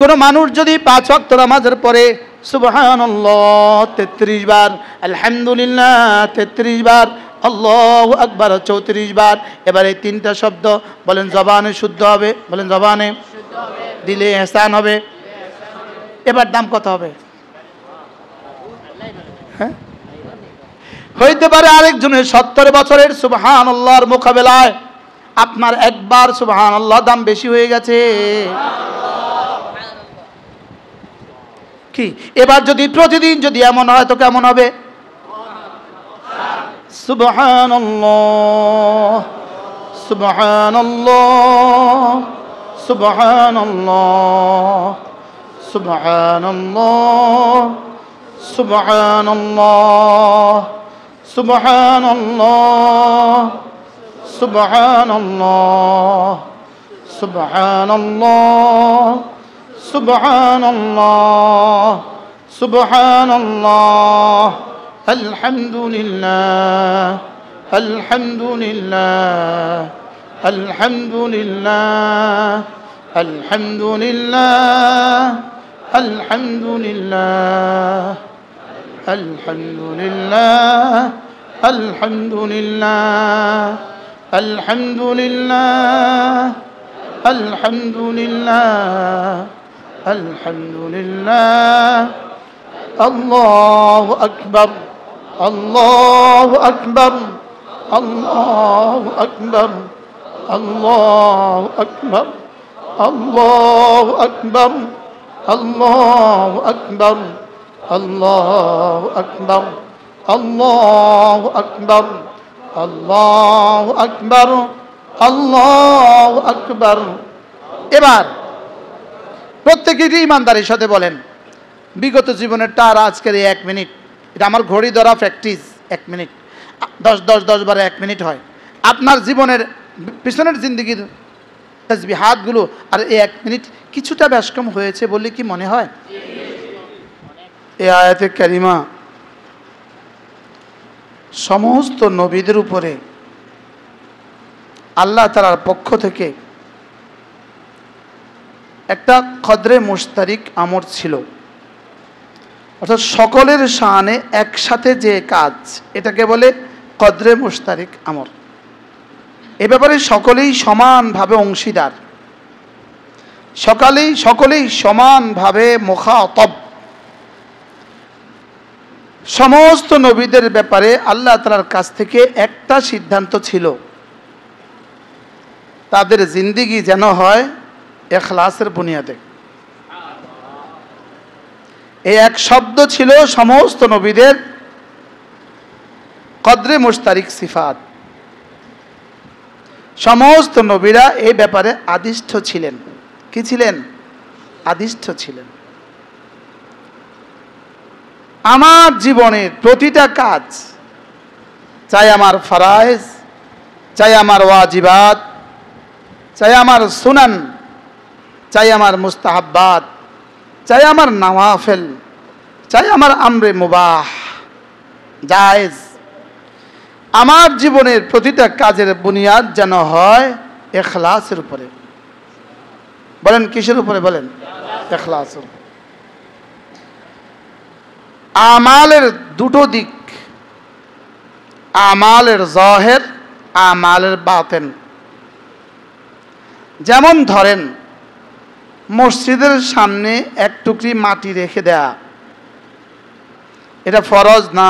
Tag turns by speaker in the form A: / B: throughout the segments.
A: কোন মানুষ যদি 5 ওয়াক্ত নামাজের পরে সুবহানাল্লাহ 33 বার, আলহামদুলিল্লাহ 33 বার, আল্লাহু আকবার 34 বার, এবার এই তিনটা শব্দ বলেন জবানে শুদ্ধ হবে, বলেন জবানে শুদ্ধ হবে, দিলে ইহসান হবে। এবার দাম কত হবে? হ্যাঁ, হইতে পারে আরেকজনের 70 বছরের সুবহানাল্লাহর মোকাবেলায় আপনার একবার সুবহানাল্লাহ দাম বেশি হয়ে গেছে। কি এবার যদি প্রতিদিন যদি এমন হয় তো কেমন হবে? সুবহানাল্লাহ সুবহানাল্লাহ সুবহানাল্লাহ সুবহানাল্লাহ সুবহানাল্লাহ সুবহানাল্লাহ সুবহানাল্লাহ সুবহানাল্লাহ সুবহানাল্লাহ সুবহানাল্লাহ আলহামদুলিল্লাহ আলহামদুলিল্লাহ আলহামদুলিল্লাহ আলহামদুলিল্লাহ আলহামদুলিল্লাহ আলহামদুলিল্লাহ আলহামদুলিল্লাহ আলহামদুলিল্লাহ আলহামদুলিল্লাহ আলহামদুলিল্লাহ আল্লাহু আকবার আল্লাহু আকবার আল্লাহু আকবার আল্লাহু আকবার আল্লাহু আকবার আল্লাহু আকবার আল্লাহু আকবার আল্লাহু আকবার আল্লাহু আকবার আল্লাহু আকবার। এবার প্রত্যেকেই ইমানদারির সাথে বলেন বিগত জীবনেরটা আর আজকের এই 1 মিনিট, এটা আমার ঘড়ি ধরা প্র্যাকটিস। 1 মিনিট 10 বারে 1 মিনিট হয়। আপনার জীবনের পিছনের জিন্দগির তাসবিহাতগুলো আর এই 1 মিনিট কিছুটা বেশ কম হয়েছে বলে কি মনে হয়? এই আয়াতে কারিমা সমস্ত নবীদের উপরে আল্লাহ তাআলার পক্ষ থেকে একটা কদরে মুশতারিক আমর ছিল, অর্থাৎ সকলের শানে একসাথে যে কাজ, এটাকে বলে কদরে মুশতারিক আমর। এ ব্যাপারে সকলেই সমানভাবে অংশীদার, সকলেই সমানভাবে মুখাতব। সমস্ত নবীদের ব্যাপারে আল্লাহ তাআলার কাছ থেকে একটা সিদ্ধান্ত ছিল, তাদের জিন্দেগি যেন হয় ইখলাসের বুনিয়াদে। এই এক শব্দ ছিল সমস্ত নবীদের কদরে মুশতারিক সিফাত। সমস্ত নবীরা এই ব্যাপারে আদিষ্ঠ ছিলেন। কি ছিলেন? আদিষ্ঠ ছিলেন। আমার জীবনের প্রতিটা কাজ, চাই আমার ফরায়েজ, চাই আমার ওয়াজিবাত, চাই আমার সুনান, চাই আমার মুস্তাহাব্বাত, চাই আমার নওয়াফিল, চাই আমার আমরে মুবাহ, জায়েজ, আমার জীবনের প্রতিটা কাজের বুনিয়াদ যেন হয় ইখলাসের উপরে। বলেন কিসের উপরে? বলেন ইখলাসের। আমালের দুটো দিক, আমালের জাহির, আমালের বাতিন। যেমন ধরেন মসজিদের সামনে এক টুকরি মাটি রেখে দেয়া, এটা ফরজ না,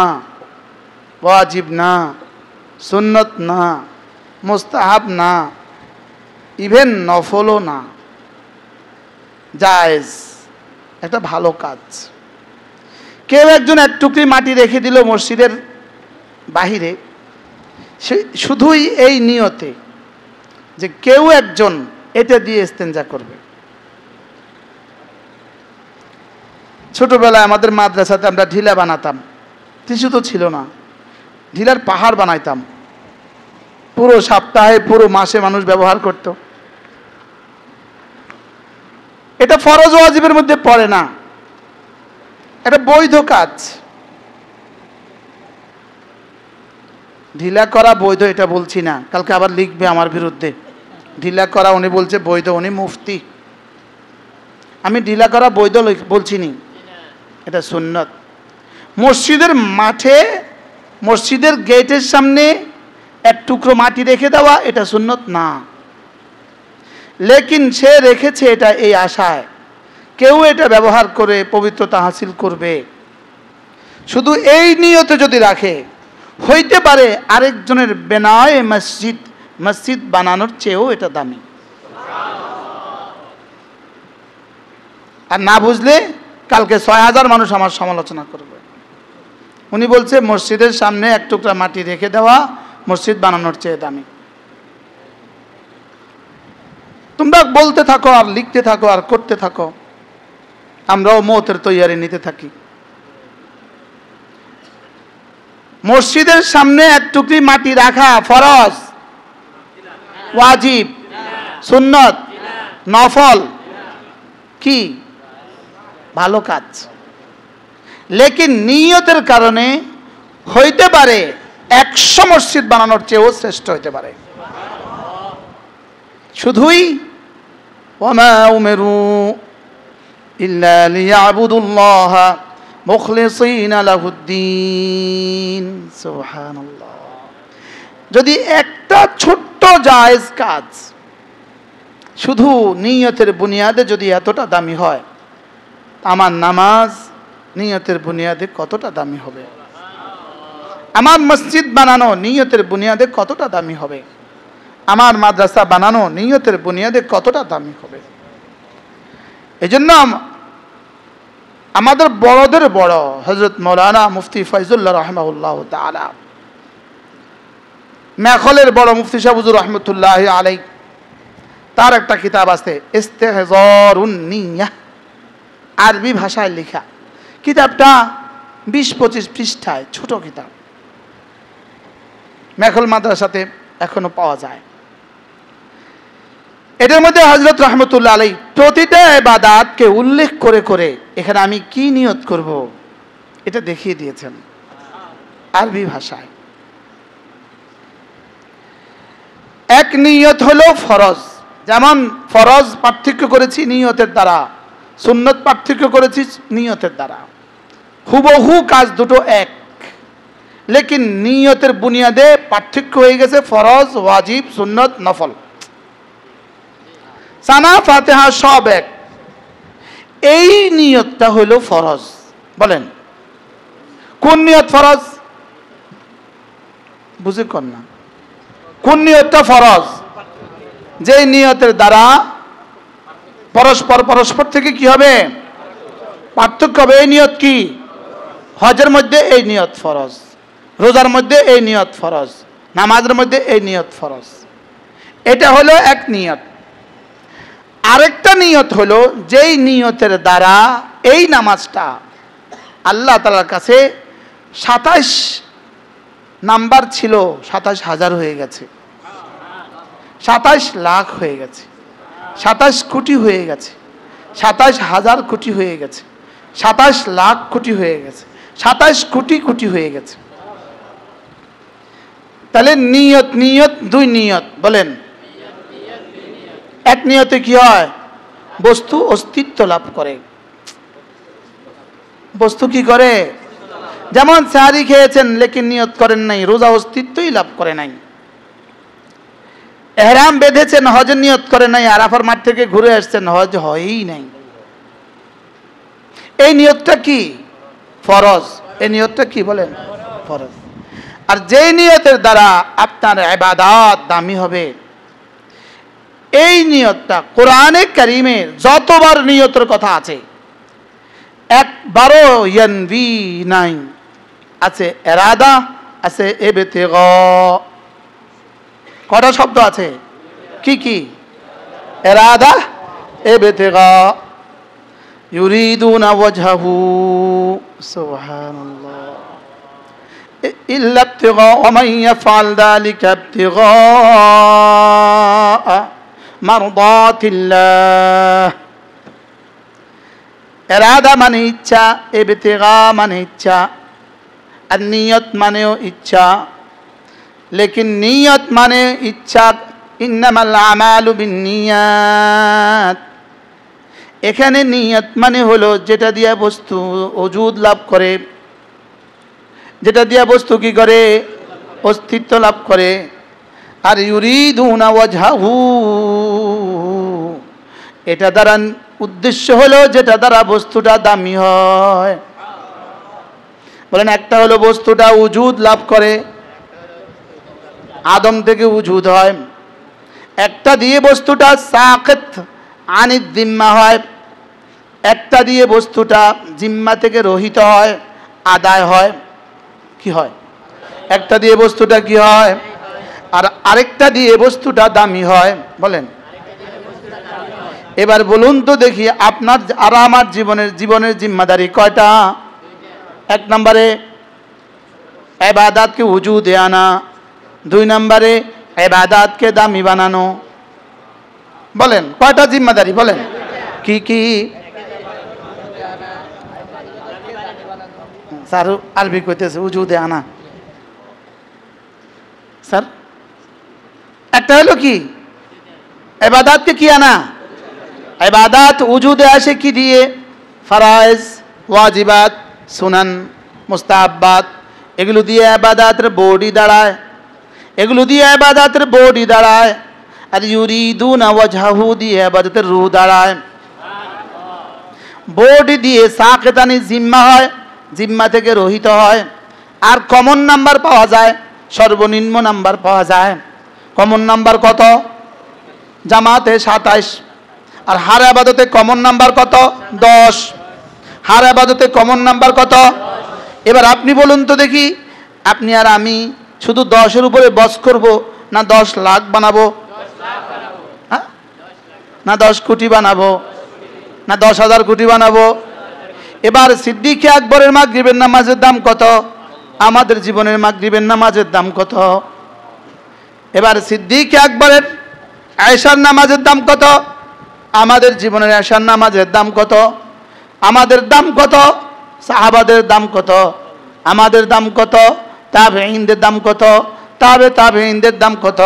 A: ওয়াজিব না, সুন্নত না, মুস্তাহাব না, ইভেন নফলও না, জায়েজ, একটা ভালো কাজ। কেউ একজন এক টুকরি মাটি রেখে দিল মসজিদের বাহিরে, সে শুধুই এই নিয়তে যে কেউ একজন এটা দিয়ে ইস্তেঞ্জা করবে। ছোটবেলায় আমাদের মাদ্রাসাতে আমরা ঢিলা বানাতাম, টিস্যু তো ছিল না, ঢিলার পাহাড় বানাইতাম। পুরো সপ্তাহে পুরো মাসে মানুষ ব্যবহার করত। এটা ফরজ ওয়াজিবের মধ্যে পড়ে না, এটা বৈধ কাজ। ঢিলা করা বৈধ এটা বলছি না, কালকে আবার লিখবে আমার বিরুদ্ধে। ঢিলা করা উনি বলছে বৈধ, উনি মুফতি। আমি ঢিলা করা বৈধ বলছি নি, এটা সুন্নত। মসজিদের মাঠে, মসজিদের গেটের সামনে এক টুকরো মাটি রেখে দেওয়া এটা সুন্নত না। লেকিন সে রেখেছে এটা এই আশায় কেউ এটা ব্যবহার করে পবিত্রতা হাসিল করবে, শুধু এই নিয়তে যদি রাখে, হইতে পারে আরেকজনের বেনায়ে মসজিদ, মসজিদ বানানোর চেয়েও এটা দামি। আর না বুঝলে কালকে 6000 মানুষ আমার সমালোচনা করবে। উনি বলছে মসজিদের সামনে এক টুকরা মাটি রেখে দেওয়া মসজিদ বানানোর চেয়ে দামি। তোমরা বলতে থাকো আর লিখতে থাকো আর করতে থাকো, আমরাও মওতের তৈয়ারি নিতে থাকি। মসজিদের সামনে এক টুকরি মাটি রাখা ফরজ, ওয়াজিব, সুন্নত, নফল, কি ভালো কাজ। লেকিন নিয়তের কারণে হইতে পারে 100 মসজিদ বানানোর চেয়েও শ্রেষ্ঠ হইতে পারে। শুধুই ওয়ামা উমিরু ইল্লা লিয়াবুদুল্লাহ মুখলিসিনা লাহুদ্দিন। সুবহানাল্লাহ। যদি একটা ছোট্ট জায়েজ কাজ শুধু নিয়তের বুনিয়াদে যদি এতটা দামি হয়, আমার নামাজ নিয়তের বুনিয়াদে কতটা দামি হবে, আমার মসজিদ বানানো নিয়তের বুনিয়াদে কতটা দামি হবে, আমার মাদ্রাসা বানানো নিয়তের বুনিয়াদে কতটা দামি হবে। এজন্য আমাদের বড়দের বড় হযরত মাওলানা মুফতি ফয়জুল্লাহ রাহিমাহুল্লাহ তাআলা, মেখলের বড় মুফতি সাহেব হুজুর রাহমাতুল্লাহি আলাইহি, তার একটা কিতাব আছে ইস্তেহজারুন নিয়াহ, আরবি ভাষায় লেখা। কিতাবটা 20-25 পৃষ্ঠায়, ছোট কিতাব, মেখল মাদ্রাসাতে এখনো পাওয়া যায়। এটার মধ্যে হযরত রাহমাতুল্লাহ আলাইহি প্রতিটা ইবাদতকে উল্লেখ করে করে এখানে আমি কি নিয়ত করব এটা দেখিয়ে দিয়েছেন আরবি ভাষায়। এক নিয়ত হলো ফরজ, যেমন ফরজ পার্থক্য করেছি নিয়তের দ্বারা, সুন্নত পার্থক্য করেছি নিয়তের দ্বারা। হুবহু কাজ দুটো এক, লেকিন নিয়তের বুনিয়াদে পার্থক্য হয়ে গেছে ফরজ, ওয়াজিব, সুন্নত, নফল। সানা ফাতিহা সব এক। এই নিয়তটা হলো ফরজ। বলেন কোন নিয়ত ফরজ? বুঝে কর না, কোন নিয়তটা ফরজ? যে নিয়তের দ্বারা পরস্পর থেকে কি হবে? পার্থক্য হবে। এই নিয়ত কি? হজের মধ্যে এই নিয়ত ফরজ, রোজার মধ্যে এই নিয়ত ফরজ, নামাজের মধ্যে এই নিয়ত ফরজ। এটা হলো এক নিয়ত। আরেকটা নিয়ত হলো যেই নিয়তের দ্বারা এই নামাজটা আল্লাহ তাআলার কাছে 27 নাম্বার ছিল, 27,000 হয়ে গেছে, 27 লাখ হয়ে গেছে, 27 কোটি হয়ে গেছে, 27,000 কোটি হয়ে গেছে, 27 লাখ কোটি হয়ে গেছে, 27 কোটি কোটি হয়ে গেছে। তাহলে নিয়ত নিয়ত দুই নিয়ত। বলেন এক নিয়তে কি হয়? বস্তু অস্তিত্ব লাভ করে। বস্তু কি করে? যেমন সাহারি খেয়েছেন লেকিন নিয়ত করেন নাই, রোজা অস্তিত্বই লাভ করে নাই। এহরাম বেঁধেছেন, হজের নিয়ত করে নাই, আরাফার মাঠ থেকে ঘুরে আসছেন, হজ হয়ই নাই। এই নিয়তটা কি? ফরজ। এই নিয়তটা কি? বলেন ফরজ। আর যেই নিয়তের দ্বারা আপনার ইবাদত দামি হবে, এই নিয়তটা কোরআনে কারীমে যতবার নিয়তের কথা আছে একবারও ইয়ানভি নাই। আছে ইরাদা, আছে ইবতিগা। কটা শব্দ আছে? কি কি? ইরাদা, ইবতিগা। ইউরিদুনা ওয়াজহাহু, সুবহানাল্লাহ। ইল্লা ইবতিগা ওয়া মান ইয়াফআল যালিকা ইবতিগা মারদাতিল্লাহ। ইরাদা মানে ইচ্ছা, ইবতিগা মানে ইচ্ছা, আর নিয়ত মানেও ইচ্ছা। লেকিন নিয়ত মানে ইচ্ছা, ইন্নামাল আমালু বিন্নিয়াত। এখানে নিয়ত মানে হলো যেটা দিয়া বস্তু ওজুদ লাভ করে, যেটা দিয়া বস্তু কি করে, অস্তিত্ব লাভ করে। আর ইউরিদুনা ওয়াজহাহু, এটা দ্বারা উদ্দেশ্য হলো যেটা দ্বারা বস্তুটা দামি হয়। বলেন, একটা হলো বস্তুটা উজুদ লাভ করে, আদম থেকে উজুদ হয়। একটা দিয়ে বস্তুটা সাকিত আনিদ জিম্মা হয়, একটা দিয়ে বস্তুটা জিম্মা থেকে রহিত হয়, আদায় হয়। কি হয়? একটা দিয়ে বস্তুটা কি হয়, আর আরেকটা দিয়ে বস্তুটা দামি হয়। বলেন, এবার বলুন তো দেখি, আপনার আর আমার জীবনের জিম্মাদারি কয়টা? এক নম্বরে ইবাদতকে উজুদে আনা, দুই নম্বরে ইবাদতকে দামি বানানো। বলেন কয়টা জিম্মাদারি? বলেন কি কি? স্যার আরবি কইতেছে উজুদে আনা। স্যার একটা হলো কি, ইবাদতকে কি আনা? ইবাদত উজুদে আসে কি দিয়ে? ফরায়েজ, ওয়াজিবাত, সুনান, মুস্তাহাব্বাত, এগুলো দিয়ে ইবাদতের বডি দাঁড়ায়, এগুলো দিয়ে ইবাদতের বডি দাঁড়ায়। আর ইউরিদুনা ওয়াজহাহু দিয়ে ইবাদতের রূহ দাঁড়ায়। বডি দিয়ে সাকিতানি জিম্মা হয়, জিম্মা থেকে রহিত হয়। আর কমন নাম্বার পাওয়া যায়, সর্বনিম্ন নাম্বার পাওয়া যায়। কমন নাম্বার কত? জামাতে 27। আর হার ইবাদতে কমন নাম্বার কত? 10। হার ইবাদতে কমন নাম্বার কত? এবার আপনি বলুন তো দেখি, আপনি আর আমি শুধু 10-এর উপরে বস করব, না 10 লাখ বানাবো? হ্যাঁ, না 10 কোটি বানাবো, না 10,000 কোটি বানাবো? এবার সিদ্দিক আকবরের মাগরিবের নামাজের দাম কত? আমাদের জীবনের মাগরিবের নামাজের দাম কত? এবার সিদ্দিক আকবরের আয়েশার নামাজের দাম কত? আমাদের জীবনের আয়েশার নামাজের দাম কত? আমাদের দাম কত? সাহাবাদের দাম কত? আমাদের দাম কত? তাবেঈনদের দাম কত? তাবেঈনদের দাম কত?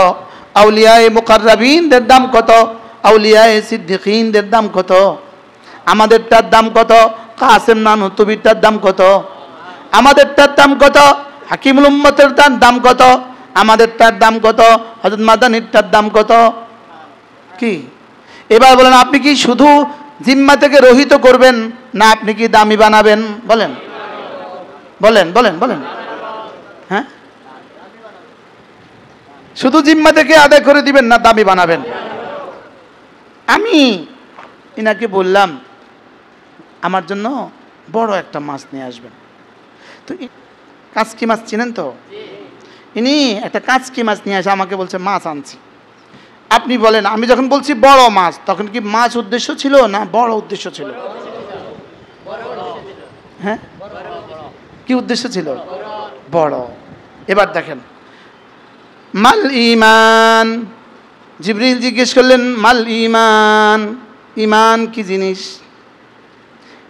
A: আউলিয়ায়ে মুকাররাবিনদের দাম কত? আউলিয়ায়ে সিদ্দিকিনদের দাম কত? আমাদেরটার দাম কত? কাসেম নানুতুবিরটার দাম কত? আমাদেরটার দাম কত? হাকিমুল উম্মতের দাম কত? আমাদেরটার দাম কত? হযরত মাদানীরটার দাম কত? কি? এবার বলেন, আপনি কি শুধু জিম্মা থেকে রহিত করবেন, না আপনি কি দামি বানাবেন? বলেন বলেন বলেন বলেন। হ্যাঁ, শুধু জিম্মা থেকে আদায় করে দিবেন, না দামি বানাবেন? আমি ইনাকে বললাম আমার জন্য বড় একটা মাছ নিয়ে আসবেন। তো কাঁচকি মাছ চিনেন তো? ইনি একটা কাঁচকি মাছ নিয়ে আসে, আমাকে বলছে মাছ আনছি। আপনি বলেন, আমি যখন বলছি বড় মাছ, তখন কি মাছ উদ্দেশ্য ছিল না বড় উদ্দেশ্য ছিল? হ্যাঁ, কি উদ্দেশ্য ছিল? বড়। এবার দেখেন, মাল ঈমান, জিবরিল জিজ্ঞেস করলেন মাল ঈমান, ঈমান কি জিনিস?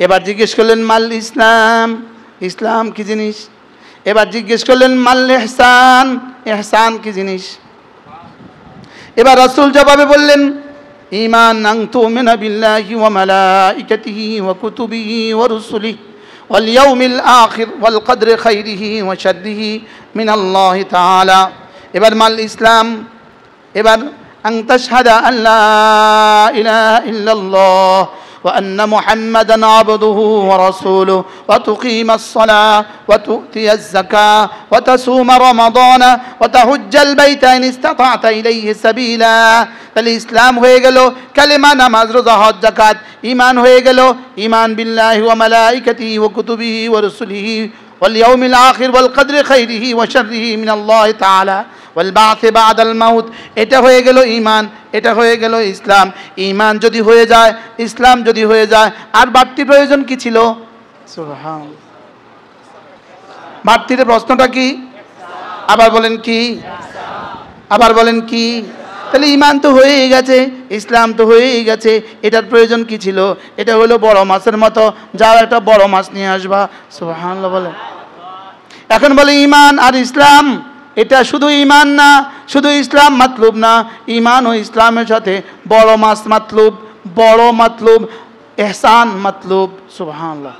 A: এবার জিজ্ঞেস করলেন মাল ইসলাম, ইসলাম কি জিনিস? এবার জিজ্ঞেস করলেন মাল ইহসান, ইহসান কি জিনিস? এবার রাসূল জবাবে বললেন ঈমান আন তুমিনা বিল্লাহি ওয়া মালাইকাতিহি ওয়া কুতুবিহি ওয়া রুসুলিহি ওয়াল ইয়াউমিল আখির ওয়াল কদরি খাইরিহি ওয়া শাররিহি মিনাল্লাহি তাআলা। এবার মাল ইসলাম, এবার আন তাশহাদা আল্লা ইলাহা ইল্লাল্লাহ وأن محمدا عبده ورسوله وتقيم الصلاة وتؤتي الزكاة وتصوم رمضان وتحج البيت إن استطعت إليه سبيلا। তাহলে ইসলাম হয়ে গেল কালেমা, নামাজ, রোজা, হজ, যাকাত। ঈমান হয়ে গেল ঈমান বিল্লাহি ওয়া মালাইকাতিহি ওয়া কুতুবিহি ওয়া রুসুলিহি ওয়াল ইয়াউমিল আখির ওয়াল কদরি খাইরিহি ওয়া শাররিহি মিনাল্লাহি তাআলা ওয়াল বা'থি বা'দাল মাউত। এটা হয়ে গেল ঈমান, এটা হয়ে গেল ইসলাম। ঈমান যদি হয়ে যায়, ইসলাম যদি হয়ে যায়, আর বাড়তি প্রয়োজন কি ছিল? সুবহানাল্লাহ। বাড়তির প্রশ্নটা কি? আবার বলেন কি? আবার বলেন কি? তাহলে ঈমান তো হয়েই গেছে, ইসলাম তো হয়েই গেছে, এটার প্রয়োজন কি ছিল? এটা হলো বড় মাছের মতো, যাও একটা বড় মাছ নিয়ে আসবা। সুবহানাল্লাহ বলে। এখন বলে ঈমান আর ইসলাম, এটা শুধু ঈমান না, শুধু ইসলাম মাতলুব না, ঈমান ও ইসলামের সাথে বড় মাছ মাতলুব, বড় মাতলুব। এহসান মতলুব। সুবহানাল্লাহ,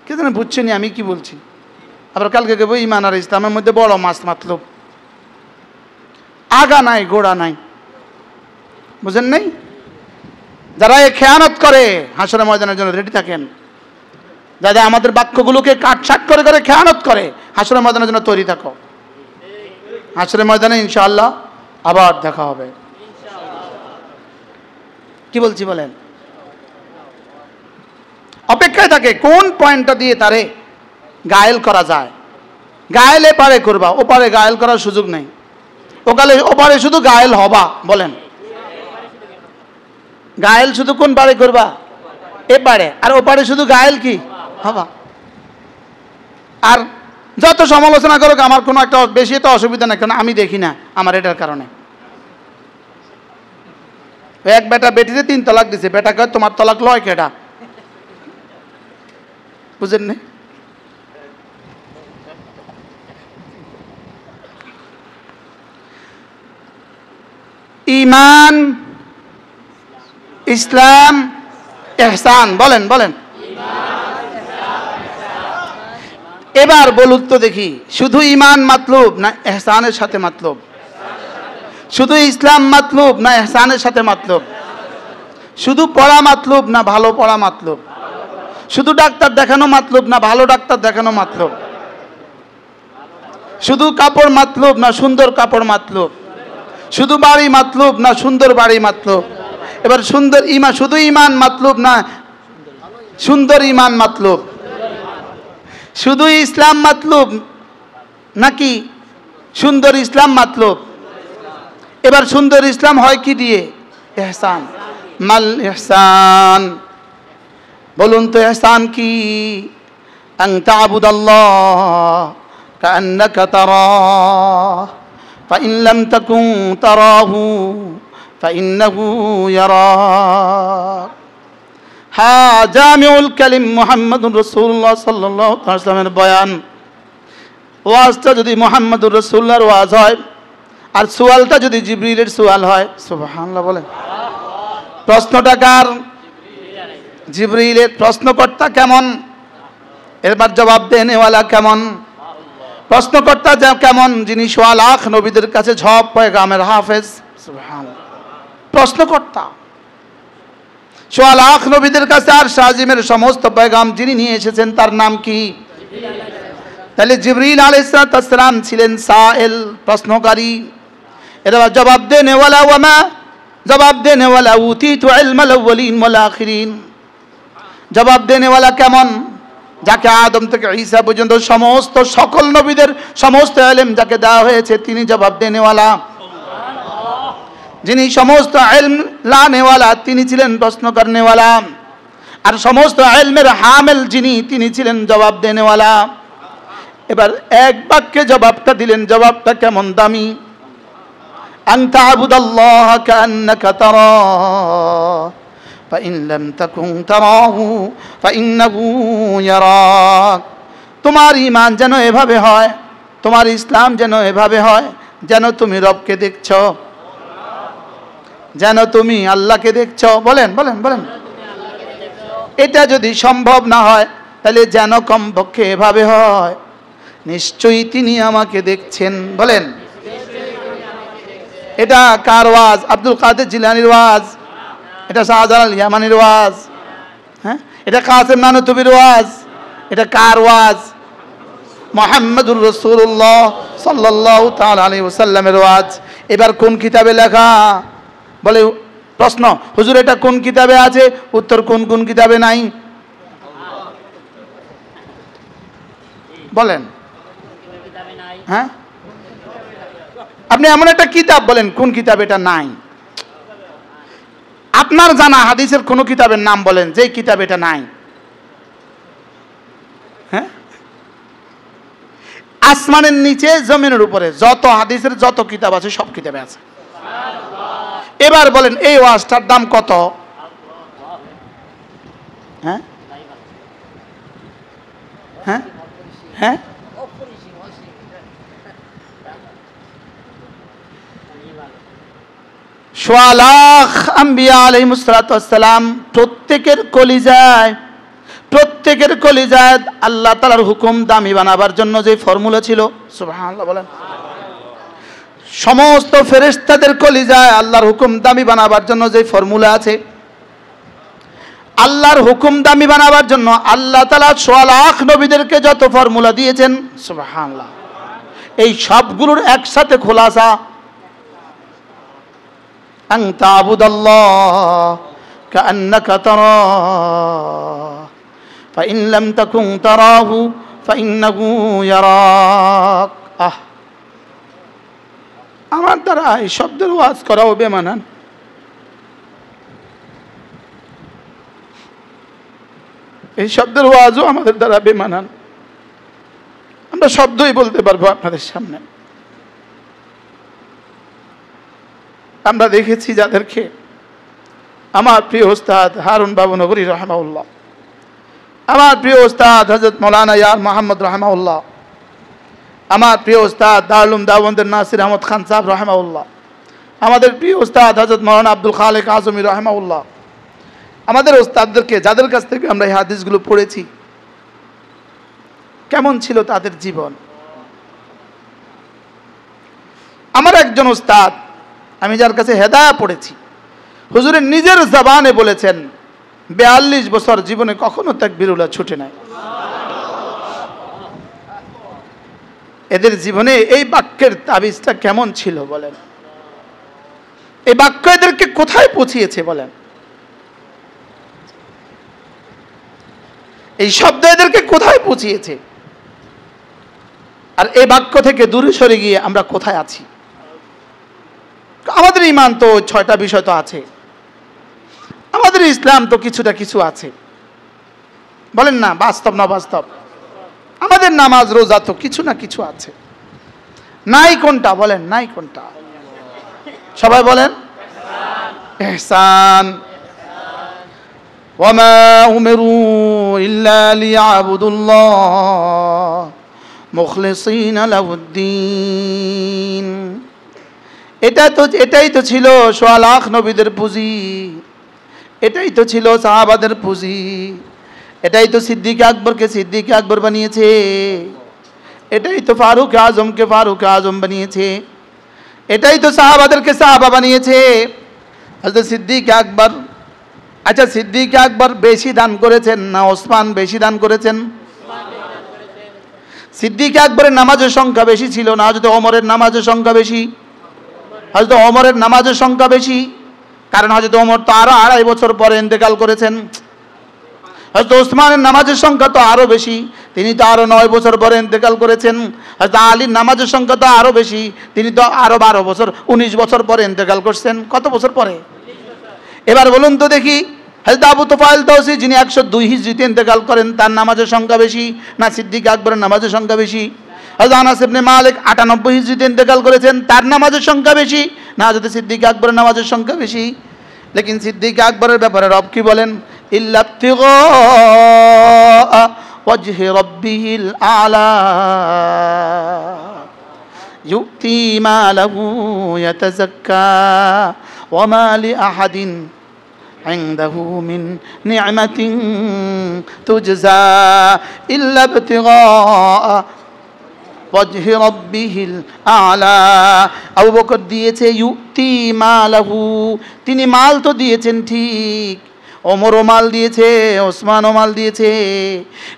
A: কে জানে বুঝছেনি আমি কি বলছি। আবার কালকে কেবো ইমান আর ইসলামের মধ্যে বড় মাছ মতলব, আগা নাই গোড়া নাই, বুঝেন নাই? যারা এ খেয়ানত করে হাসরের ময়দানের জন্য রেডি থাকেন। যারা আমাদের বাক্যগুলোকে কাটছাট করে করে খেয়ানত করে, হাসরের ময়দানের জন্য তৈরি থাকো। হাসরের ময়দানে ইনশাআল্লাহ আবার দেখা হবে। কি বলছি বলেন? অপেক্ষায় থাকে কোন পয়েন্টটা দিয়ে তারে গায়েল করা যায়। গায়েল এপারে করবা, ওপারে গায়েল করার সুযোগ নেই। ওপারে শুধু গায়েল হবা। বলেন, গায়েল শুধু কোন পারে করবা? এপারে। আর ওপারে শুধু গায়েল কি হবা। আর যত সমালোচনা করুক আমার কোনো একটা বেশি তো অসুবিধা নাই, কারণ আমি দেখি না আমার এটার কারণে। এক বেটা বেটিতে 3 তলাক দিছে, বেটা কয় তোমার তলাক লয় কেডা? বুঝেন না? ঈমান, ইসলাম, ইহসান। বলেন বলেন। এবার বলুন তো দেখি, শুধু ঈমান মাতলুব না ইহসানের সাথে মাতলুব? শুধু ইসলাম মাতলুব না ইহসানের সাথে মাতলুব? শুধু পড়া মাতলুব না ভালো পড়া মাতলুব? শুধু ডাক্তার দেখানো মাতলুব না ভালো ডাক্তার দেখানো মাতলুব? শুধু কাপড় মাতলুব না সুন্দর কাপড় মাতলুব? শুধু বাড়ি মাতলুব না সুন্দর বাড়ি মাতলুব? এবার সুন্দর ঈমান, শুধু ঈমান মাতলুব না সুন্দর ঈমান মাতলুব? শুধু ইসলাম মাতলুব নাকি সুন্দর ইসলাম মাতলুব? এবার সুন্দর ইসলাম হয় কি দিয়ে? ইহসান। মাল ইহসান, বলুন তো ইহসান কি? আন তা'বুদাল্লাহ কাআন্নাকা তারাহ ফাইন লাম তাকুন তারাহু ফাইন্নাহু ইয়ারাক। হ্যাঁ, জামিউল কালিম মুহাম্মদুর রাসূলুল্লাহ সাল্লাল্লাহু আলাইহি ওয়াসাল্লামের বয়ান। ওয়াজটা যদি মুহাম্মদুর রাসূলুল্লাহর ওয়াজ হয় আর সুয়ালটা যদি জিবরিলের সুয়াল হয়, সুবহানাল্লাহ বলেন। প্রশ্নটা কার? জিবরিলের। প্রশ্নকর্তা কেমন? এরবার জবাব দেনেওয়ালা কেমন? প্রশ্নকর্তা কেমন? যিনি 1.25 লাখ নবীদের কাছে ঝপ পয়গামের হাফেজ। সুবহানাল্লাহ, প্রশ্নকর্তা 1.25 লাখ নবীদের কাছে আর শাহজিমের সমস্ত পয়গাম যিনি নিয়ে এসেছেন তার নাম কি? তাহলে জিবরিল আলাইহিস সালাম ছিলেন সাইল, প্রশ্নকারী। এবার জবাব দেনেওয়ালা ওয়ামা জবাব দেনেওয়ালা উতিতু ইলমাল আউয়ালিন ওয়াল আখিরিন। জবাব দেনেওয়ালা কেমন? যাকে আদম থেকে ঈসা পর্যন্ত সমস্ত সকল নবীদের সমস্ত ইলম যাকে দেওয়া হয়েছে তিনি জবাব দেনেওয়ালা। যিনি সমস্ত ইলম লানেওয়ালা তিনি ছিলেন প্রশ্ন করনেওয়ালা। আর সমস্ত ইলমের হামিল যিনি তিনি ছিলেন জবাব দেনেওয়ালা। এবার এক বাক্যে জবাবটা দিলেন, জবাবটা কেমন দামি। আন তা'বুদাল্লাহ কাআন্নাকা তারাহ ফাইন লাম তাকুন তারাহু ফাইন্নাহু ইয়ারাক। তোমার ঈমান যেন এভাবে হয়, তোমার ইসলাম যেন এভাবে হয় যেন তুমি রবকে দেখছো, যেন তুমি আল্লাহকে দেখছো। বলেন বলেন বলেন। এটা যদি সম্ভব না হয় তাহলে যেন কমপক্ষে এভাবে হয়, নিশ্চয়ই তিনি আমাকে দেখছেন। বলেন, এটা কার ওয়াজ? আব্দুল কাদের জিলানীর ওয়াজ? এটা শাহজালাল আল ইয়ামানির ওয়াজ? হ্যাঁ, এটা কাসেম নানুতুবির ওয়াজ? এটা কার ওয়াজ? মুহাম্মদুর রাসূলুল্লাহ সাল্লাল্লাহু তাআলা আলাইহি ওয়াসাল্লামের ওয়াজ। এবার কোন কিতাবে লেখা? বলে প্রশ্ন, হুজুর এটা কোন কিতাবে আছে? উত্তর, কোন কোন কিতাবে নাই? বলেন। হ্যাঁ, আপনি এমন একটা কিতাব বলেন কোন কিতাবে এটা নাই। আপনার জানা হাদিসের কোন কিতাবের নাম বলেন যে কিতাবে এটা নাই। হ্যাঁ, আসমানের নিচে জমিনের উপরে যত হাদিসের যত কিতাব আছে সব কিতাবে আছে। এবার বলেন এই ওয়াজটার দাম কত? হ্যাঁ হ্যাঁ হ্যাঁ, সোয়া লাখ আম্বিয়া আলাইহিস সালাতু ওয়াস সালাম প্রত্যেকের কলিজায় আল্লাহ তাআলার হুকুম দামি বানাবার জন্য যে ফর্মুলা ছিল, সুবহানাল্লাহ বলেন। সমস্ত ফেরেশতাদের কলিজায় আল্লাহর হুকুম দামি বানাবার জন্য যে ফর্মুলা আছে, আল্লাহর হুকুম দামি বানাবার জন্য আল্লাহ তাআলা সোয়া লাখ নবীদেরকে যত ফর্মুলা দিয়েছেন, সুবহানাল্লাহ, এই সবগুলোর একসাথে খোলাসা আন তা'বুদাল্লাহ কাআন্নাকা তারাহু ফাইন লাম তাকুন তারাহু ফাইন্নাহু ইয়ারাক। আমার দ্বারা এই শব্দের ওয়াজ করাও বেমানান। এই শব্দের ওয়াজও আমাদের দ্বারা বেমানান। আমরা শব্দই বলতে পারবো আপনাদের সামনে। আমরা দেখেছি যাদেরকে, আমার প্রিয় ওস্তাদ হারুন বাবু নগরী রাহিমাহুল্লাহ, আমার প্রিয় ওস্তাদ হযরত মাওলানা ইয়ার মোহাম্মদ রাহিমাহুল্লাহ, আমার প্রিয় ওস্তাদ দারুল দাওবন্দের নাসির আহমদ খান সাহেব রাহিমাহুল্লাহ, আমাদের প্রিয় ওস্তাদ হযরত মাওলানা আব্দুল খালেক আজমি রাহিমাহুল্লাহ, আমাদের ওস্তাদদেরকে যাদের কাছ থেকে আমরা এই হাদিসগুলো পড়েছি, কেমন ছিল তাদের জীবন। আমার একজন ওস্তাদ, আমি যার কাছে হেদায়া পড়েছি, হুজুরের নিজের জবানে বলেছেন 42 বছর জীবনে কখনো তাকবীরুল্লাহ ছুটে নাই। এদের জীবনে এই বাক্যের তাবিজটা কেমন ছিল বলেন? এই বাক্য এদেরকে কোথায় পৌঁছিয়েছে বলেন? এই শব্দ এদেরকে কোথায় পৌঁছিয়েছে? আর এই বাক্য থেকে দূরে সরে গিয়ে আমরা কোথায় আছি? আমাদের ঈমান তো 6টা বিষয় তো আছে, আমাদের ইসলাম তো কিছুটা কিছু আছে, বলেন না? বাস্তব না বাস্তব? আমাদের নামাজ রোজা তো কিছু না কিছু আছে, নাই কোনটা বলেন? নাই কোনটা? সবাই বলেন ইহসান। ওয়ামা উমিরু ইল্লা লিয়াবুদুল্লাহ মুখলিসিনা লাহুদ্দিন। এটাই তো ছিল সোয়া লাখ নবীদের পুঁজি, এটাই তো ছিল সাহাবাদের পুঁজি, এটাই তো সিদ্দিক আকবরকে সিদ্দিক আকবর বানিয়েছে, এটাই তো ফারুক আজমকে ফারুক আজম বানিয়েছে, এটাই তো সাহাবাদেরকে সাহাবা বানিয়েছে। হযরত সিদ্দিক আকবর, আচ্ছা সিদ্দিক আকবর বেশি দান করেছেন না ওসমান বেশি দান করেছেন? সিদ্দিক আকবরের নামাজের সংখ্যা বেশি ছিল না হযরত ওমরের নামাজের সংখ্যা বেশি? হযরত ওমরের নামাজের সংখ্যা বেশি, কারণ হযরত ওমর তো আরো 2.5 বছর পরে ইন্তেকাল করেছেন। হযরত ওসমানের নামাজের সংখ্যা তো আরো বেশি, তিনি তো আরো 9 বছর পরে ইন্তেকাল করেছেন। হযরত আলীর নামাজের সংখ্যা তো আরো বেশি, তিনি তো আরো 12 বছর 19 বছর পরে ইন্তেকাল করছেন। কত বছর পরে? এবার বলুন তো দেখি, হযরত আবু তুফাইল তাওসি যিনি 102 হিজরিতে ইন্তেকাল করেন, তার নামাজের সংখ্যা বেশি না সিদ্দিক আকবরের নামাজের সংখ্যা বেশি? হযরত আনাস ইবনে মালিক 98 হিজরিতে ইন্তেকাল করেছেন, তার নামাজের সংখ্যা বেশি না হযরত সিদ্দিক আকবরের নামাজের সংখ্যা বেশি? লেকিন সিদ্দিক আকবরের ব্যাপারে রব কি বলেন? ইল্লা ইবতিগা ওয়াজহি রাব্বিহিল আ'লা ইউতি মালাহু ইয়াতাযাক্কা ওয়া মা লিআহাদিন ইনদাহু মিন নি'মাতিন তুজজা ইল্লা ইবতিগা ওয়াজহি রাব্বিহিল আ'লা। আবু বকর দিয়েছে ইউতি মালাহু, তিনি মাল তো দিয়েছেন ঠিক, ওমরও মাল দিয়েছে, ওসমানও মাল দিয়েছে,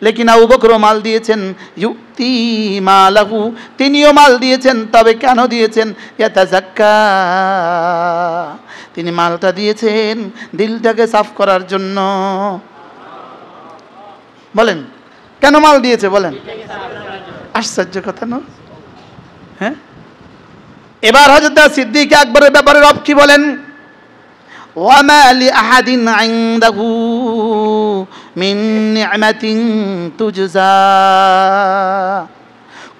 A: লেকিন আবু বকরও মাল দিয়েছেন ইউতি মালাহু, তিনিও মাল দিয়েছেন। তবে কেন দিয়েছেন? ইয়াতাযাক্কা, তিনি মালটা দিয়েছেন দিলটাকে সাফ করার জন্য। বলেন কেন মাল দিয়েছে বলেন? আশ্চর্য কথা না? হ্যাঁ, এবার হযরত সিদ্দিক আকবরের ব্যাপারে রব কি বলেন? ওয়া মা লিআহাদিন ইনদাহু মিন নি'মাতিন তুজজা,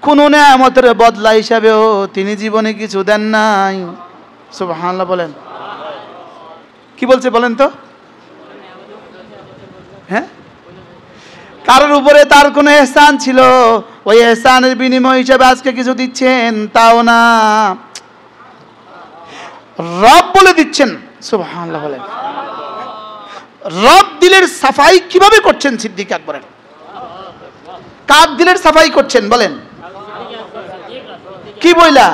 A: কোন নেয়ামতের বদলা হিসাবেও তিনি জীবনে কিছু দেন নাই। সুবহানাল্লাহ বলেন। কি বলছে বলেন তো? হ্যাঁ, কারোর উপরে তার কোনো ইহসান ছিল, ওই ইহসানের বিনিময় হিসেবে আজকে কিছু দিচ্ছেন তাও না। রব বলে দিচ্ছেন। সুবহানাল্লাহ বলেন। রব দিলের সাফাই কিভাবে করছেন সিদ্দিক আকবরের? কার দিলের সাফাই করছেন বলেন? কি বইলা?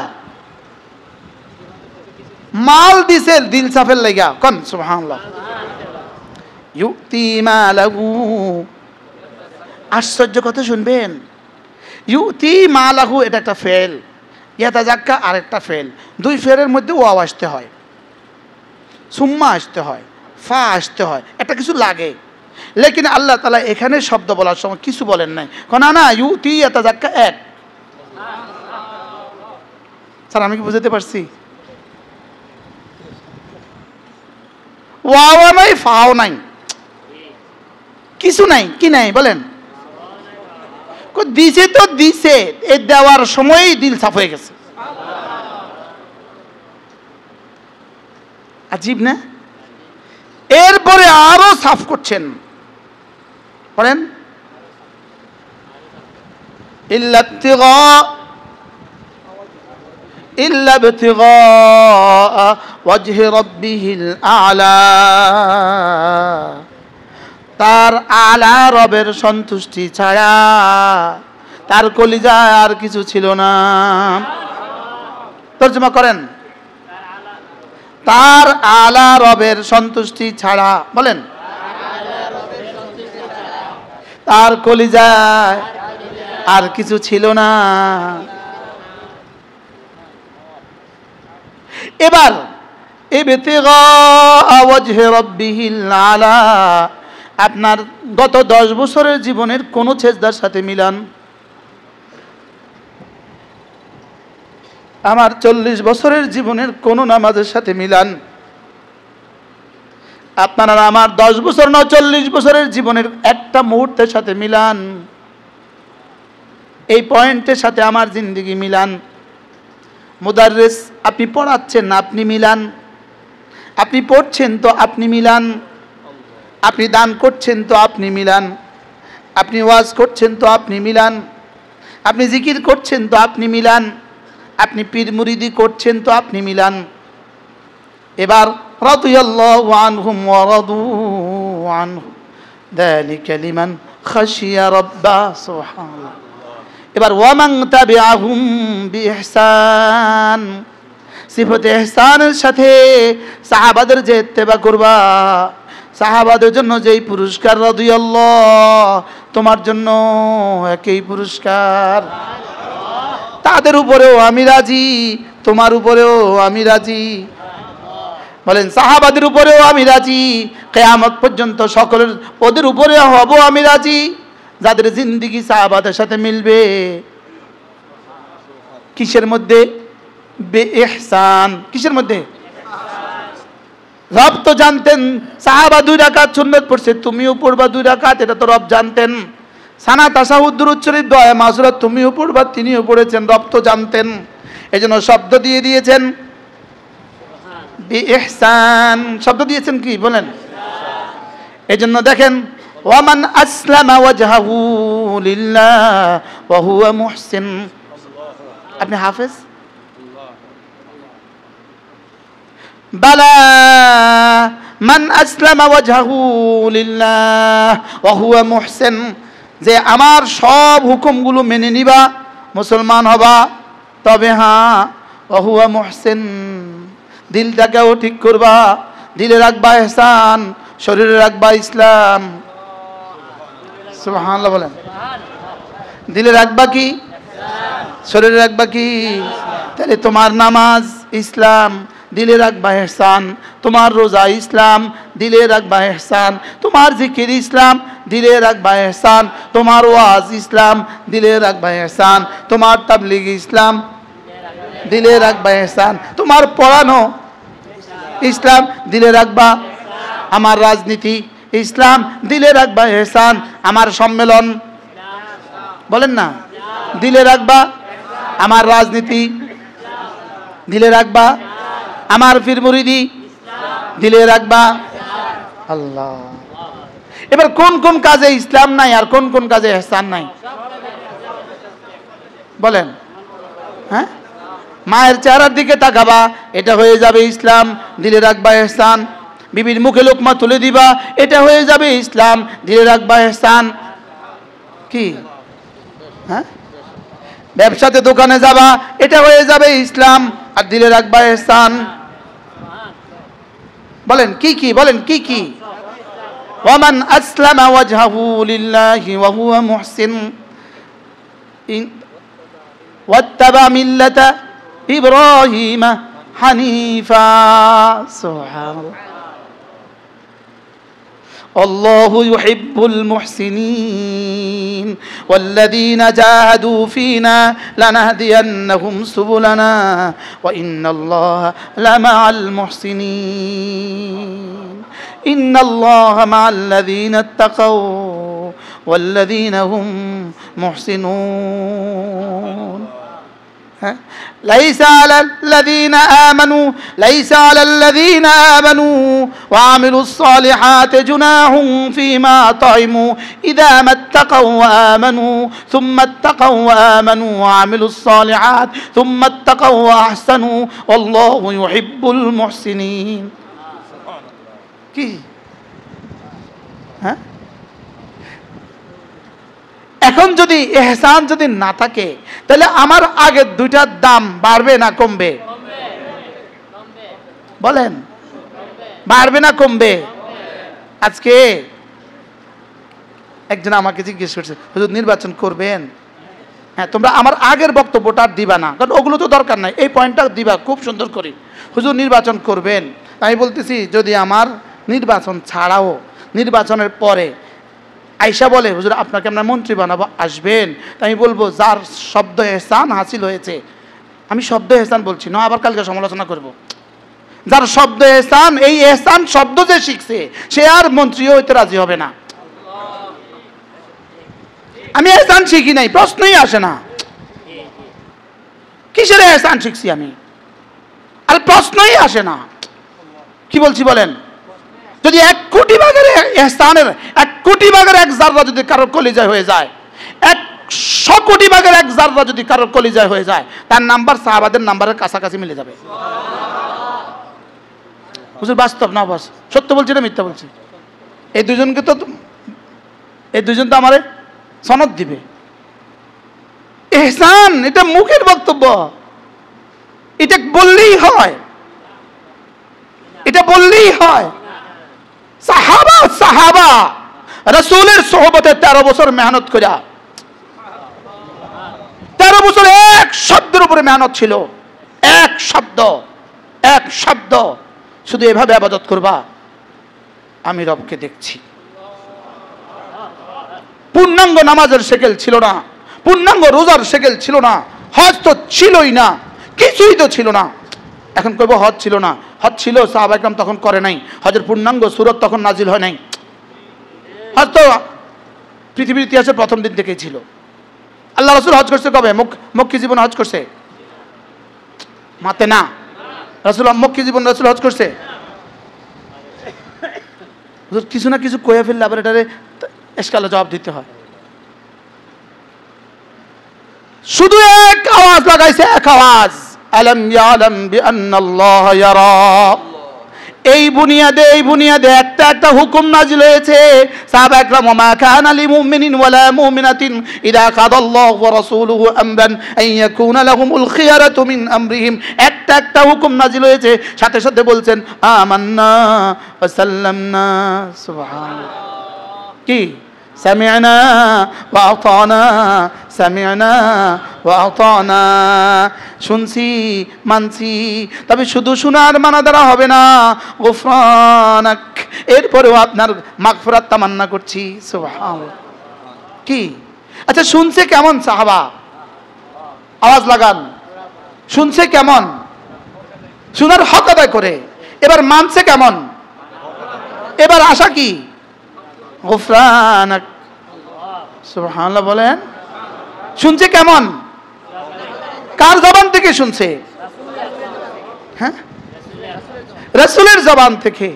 A: মাল দিছেন দিল সাফের লাগা। কোন সুবহানাল্লাহ। ইউতি মালাহু, আশ্চর্য কথা শুনবেন। ইউতি মালাহু এটা একটা ফেল, ইয়াতাজাক্কা আরেকটা ফেল। দুই ফেলের মধ্যে ওয়াও আসতে হয়, সুম্মা আসতে হয়, ফা আসতে হয়, একটা কিছু লাগে। লেকিন আল্লাহ তাআলা এখানে শব্দ বলার সময় কিছু বলেন নাই। না না, ইউতি ইয়াতাজাক্কা এক। স্যার আমি কি বুঝাতে পারছি? ওয়াও নাই, ফাও নাই, কিছু নাই। কি নাই বলেন? দিছে তো দিছে, এই দেওয়ার সময়ই দিল সাফ হয়ে গেছে। আজীব না? এরপরে আরো সাফ করছেন, বলেন ইল্লাবতিগা ওয়াজহি রাব্বিহিল আ'লা, তার আলা রবের সন্তুষ্টি ছাড়া তার কলিজায় আর কিছু ছিল না। তর্জমা করেন, তার আলা রবের সন্তুষ্টি ছাড়া, বলেন তার কলিজায় আর কিছু ছিল না। এবার ইবতিগা ওয়াজহি রাব্বিহিল আ'লা আপনার গত 10 বছরের জীবনের কোন সেজদার সাথে মিলান, আমার 40 বছরের জীবনের কোন নামাজের সাথে মিলান, আপনারা আমার 10 বছর না 40 বছরের জীবনের একটা মুহূর্তের সাথে মিলান, এই পয়েন্টের সাথে আমার জিন্দেগি মিলান। মুদাররিস আপনি পড়াচ্ছেন, আপনি মিলান। আপনি পড়ছেন তো আপনি মিলান। আপনি দান করছেন তো আপনি মিলান। আপনি ওয়াজ করছেন তো আপনি মিলান। আপনি জিকির করছেন তো আপনি মিলান। আপনি পীর মুরিদি করছেন তো আপনি মিলান। এবার রাদিয়াল্লাহু আনহুম ওয়া রাদু আনহু যালিকা লিমান খাশিয়া রাব্বা। সুবহানাল্লাহ। এবার ওয়ামান তাবিআহুম বিইহসান, সিফাতে ইহসানের সাথে সাহাবাদের যে ইত্তেবা করবা, সাহাবাদের জন্য যেই পুরস্কার, রাদিয়াল্লাহ, তোমার জন্য একই পুরস্কার। তাদের উপরেও আমি রাজি, তোমার উপরেও আমি রাজি। বলেন সাহাবাদের উপরেও আমি রাজি, কিয়ামত পর্যন্ত সকলের ওদের উপরে হব আমি রাজি, যাদের জিন্দেগি সাহাবাদের সাথে মিলবে। কিসের মধ্যে? বেইহসান। কিসের মধ্যে? রব তো জানতেন সাহাবা 2 রাকাত সুন্নাত পড়ছে, তুমিও পড়বা 2 রাকাত, এটা তো রব জানতেন। সানা তাশাহুদ দুরূদ শরীফ দোয়া মাসুরাত তুমিও পড়বা, তিনিও পড়েছেন, রব তো জানতেন। এজন্য শব্দ দিয়ে দিয়েছেন বিইহসান। শব্দ দিয়েছেন কি বলেন? এজন্য দেখেন ওয়ামান আসলামা ওয়াজহাহু লিল্লাহ ওয়া হুয়া মুহসিন। আপনি হাফেজ? বালা মান আসলামা ওয়াজহাহু লিল্লাহ ওয়া হুয়া মুহসিন, যে আমার সব হুকুমগুলো মেনে নিবা, মুসলমান হবা, তবে হ্যাঁ ওয়া হুয়া মুহসিন, দিলটাকেও ঠিক করবা, দিলে রাখবা ইহসান, শরীরে রাখবা ইসলাম। সুবহানাল্লাহ বলেন। দিলে রাখবা কি? শরীরে রাখবা কি? তাহলে তোমার নামাজ ইসলাম, দিলে রাখবা ইহসান। তোমার রোজা ইসলাম, দিলে রাখবা ইহসান। তোমার জিকির ইসলাম, দিলে রাখবা ইহসান। তোমার ওয়াজ ইসলাম, দিলে রাখবা ইহসান। তোমার তাবলীগ ইসলাম, দিলে রাখবা ইহসান। তোমার পড়ানো ইসলাম, দিলে রাখবা। আমার রাজনীতি ইসলাম, দিলে রাখবা ইহসান। আমার সম্মেলন, বলেন না, দিলে রাখবা। আমার রাজনীতি দিলে রাখবা। আমার পীর মুরিদি দিলে রাখবা। আল্লাহ। এবার কোন কোন কাজে ইসলাম নাই আর কোন কোন কাজে ইহসান নাই বলেন? হ্যাঁ, মায়ের চেহারার দিকে তাকাবা, এটা হয়ে যাবে ইসলাম, দিলে রাখবা ইহসান। বিবির মুখে লোকমা তুলে দিবা, এটা হয়ে যাবে ইসলাম, দিলে রাখবা ইহসান। কি হ্যাঁ, ব্যবসাতে দোকানে যাবা, এটা হয়ে যাবে ইসলাম, আর দিলে রাখবা ইহসান। বলেন কি কি, বলেন কি কি? ওয়ামান আসলামা ওয়াজহাহু লিল্লাহি ওয়া হুয়া মুহসিন ওয়াত্তাবা মিল্লাতা ইব্রাহিম হানিফা। সুবহানাল্লাহ। الله يحب المحسنين والذين جاهدوا فينا لنهدينهم سبلنا وإن الله لمع المحسنين إن الله مع الذين اتقوا والذين هم محسنون ليس على الذين آمنوا وعملوا الصالحات جناح فيما طعموا إذا ما اتقوا وآمنوا ثم اتقوا وآمنوا وعملوا الصالحات ثم اتقوا وأحسنوا والله يحب المحسنين. কি হ্যাঁ, এখন যদি ইহসান যদি না থাকে, তাহলে আমার আগের দুইটার দাম বাড়বে না কমবে? বলেন, বাড়বে না কমবে? আজকে একজন আমাকে জিজ্ঞেস করছে, হুজুর নির্বাচন করবেন? হ্যাঁ, তোমরা আমার আগের বক্তব্যটা দিবা না, কারণ ওগুলো তো দরকার নাই, এই পয়েন্টটা দিবা খুব সুন্দর করে। হুজুর নির্বাচন করবেন? আমি বলতেছি, যদি আমার নির্বাচন ছাড়াও নির্বাচনের পরে আয়সা বলে, হুজুর আপনাকে আমরা মন্ত্রী বানাবো, আসবেন? তাই আমি বলবো, যার শব্দ এহসান হাসিল হয়েছে, আমি শব্দ এহসান বলছি না, আবার কালকে সমালোচনা করব। যার শব্দ এহসান, এই এহসান শব্দ যে শিখছে, সে আর মন্ত্রীও হইতে রাজি হবে না। আমি এহসান শিখি নাই, প্রশ্নই আসে না। কিসের এহসান শিখছি আমি? আর প্রশ্নই আসে না। কি বলছি বলেন? যদি 1 কোটি ভাগের ইহসানের 1 কোটি ভাগের 1 জাররা যদি কারোর কলিজায় হয়ে যায়, 100 কোটি ভাগের 1 জাররা যদি কারোর কলিজায় হয়ে যায়, তার নাম্বার সাহাবাদের নাম্বারের কাছাকাছি মিলে যাবে। হুজুর বাস্তব না, বাস সত্য বলছি না মিথ্যা বলছি? এই দুজনকে তো, এই দুজন তো আমারে সনদ দিবে। ইহসান এটা মুখের বক্তব্য, এটা বললেই হয়, এটা বললেই হয়। সাহাবা রাসূলের সোহবতে 13 বছর মেহনত করা, 13 বছর এক শব্দের উপরে মেহনত ছিল। এক শব্দ, শুধু এভাবে ইবাদত করবা, আমি রবকে দেখছি। পূর্ণাঙ্গ নামাজের শেকেল ছিল না, পূর্ণাঙ্গ রোজার শেকেল ছিল না, হজ তো ছিলই না, কিছুই তো ছিল না। এখন কইব হজ ছিল না, হজ ছিল, সাহাবা একরাম তখন করে নাই, হজের পূর্ণাঙ্গ সূরত তখন নাজিল হয় নাই। হজ তো পৃথিবীর ইতিহাসের প্রথম দিন থেকেই ছিল। আল্লাহ রাসূল হজ করছে কবে? মক্কি জীবনে হজ করছে? মাতে না, রাসূল মক্কি জীবন রাসূল হজ করছে? কিছু না কিছু কয়ে ফেললে আবার এটারে এসকালে জবাব দিতে হয়। শুধু এক আওয়াজ লাগাইছে, এক আওয়াজ, আলাম ইয়ালাম বিআন্নাল্লাহ ইয়ারা। এই বুনিয়াদে একটা হুকুম নাজিল হয়েছে। সাহাবা একরাম, মা কানা লিমুমিনিন ওয়ালা মুমিনাতিন ইযা কাদাল্লাহু ওয়া রাসূলুহু আমরান আন ইয়াকুনা লাহুমুল খিয়ারাতু মিন আমরিহিম। একটা হুকুম নাজিল হয়েছে, সাথে সাথে বলছেন আমান্না ওয়া সাল্লামনা। সুবহানাল্লাহ। কি? সামি'না ওয়া আতানা, সামি'না ওয়া আতানা। শুনছি, মানছি। তবে শুধু শোনার মানা দ্বারা হবে না, গুফরানাক, এরপরেও আপনার মাগফিরাত তামান্না করছি। সুবহানাল্লাহ। কি? আচ্ছা, শুনছে কেমন সাহাবা? আওয়াজ লাগান। শুনছে কেমন? শোনার হক আদায় করে। এবার মানছে কেমন? এবার আশা কি? গুফরানাক। সুবহানাল্লাহ বলেন। শুনছে কেমন? কার জবান থেকে শুনছে? হ্যাঁ, রাসূলের জবান থেকে।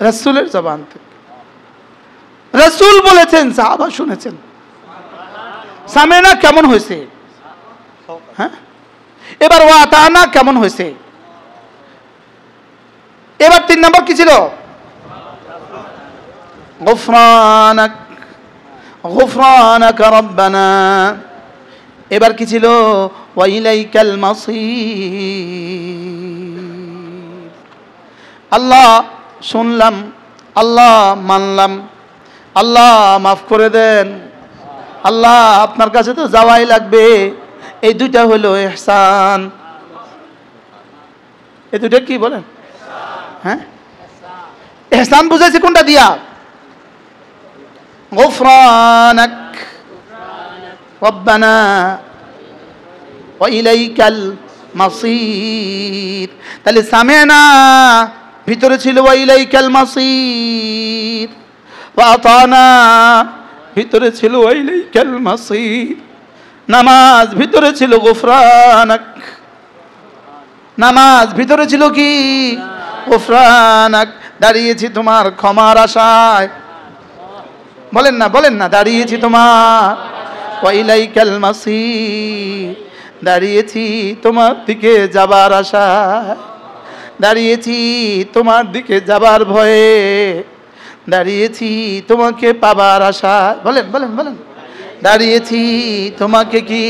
A: রাসূলের জবান থেকে। রাসূল বলেছেন, সাহাবা শুনেছেন। সামেনা কেমন হয়েছে? হ্যাঁ, এবার ওয়া আতানা কেমন হয়েছে? এবার 3 নম্বর কি ছিল? গুফরানাক, গুফরানাক রব্বানা। এবার কি ছিল? ওয়া ইলাইকাল মাসির। আল্লাহ শুনলাম, আল্লাহ মানলাম, আল্লাহ মাফ করে দেন, আল্লাহ আপনার কাছে তো যাওয়াই লাগবে। এই দুইটা হলো ইহসান। এই দুইটা কি বলেন? হ্যাঁ, ইহসান বুঝাইছে কোনটা দিয়া? গুফরানাক রব্বানা ওয়া ইলাইকাল মাসির। তাহলে সামিনা ভিতরে ছিল ওয়া ইলাইকাল মাসির, ওয়া আতানা ভিতরে ছিল ওয়া ইলাইকাল মাসির। নামাজ ভিতরে ছিল গুফরানাক, নামাজ ভিতরে ছিল কি? গুফরানাক। দাঁড়িয়েছি তোমার ক্ষমার আশায়, বলেন না, বলেন না, দাঁড়িয়েছি তোমার ওয়া ইলাইকাল মাসির, দাঁড়িয়েছি তোমার দিকে যাবার আশায়, দাঁড়িয়েছি তোমার দিকে যাবার ভয়ে, দাঁড়িয়েছি তোমাকে পাবার আশায়। বলেন বলেন বলেন, দাঁড়িয়েছি তোমাকে কি?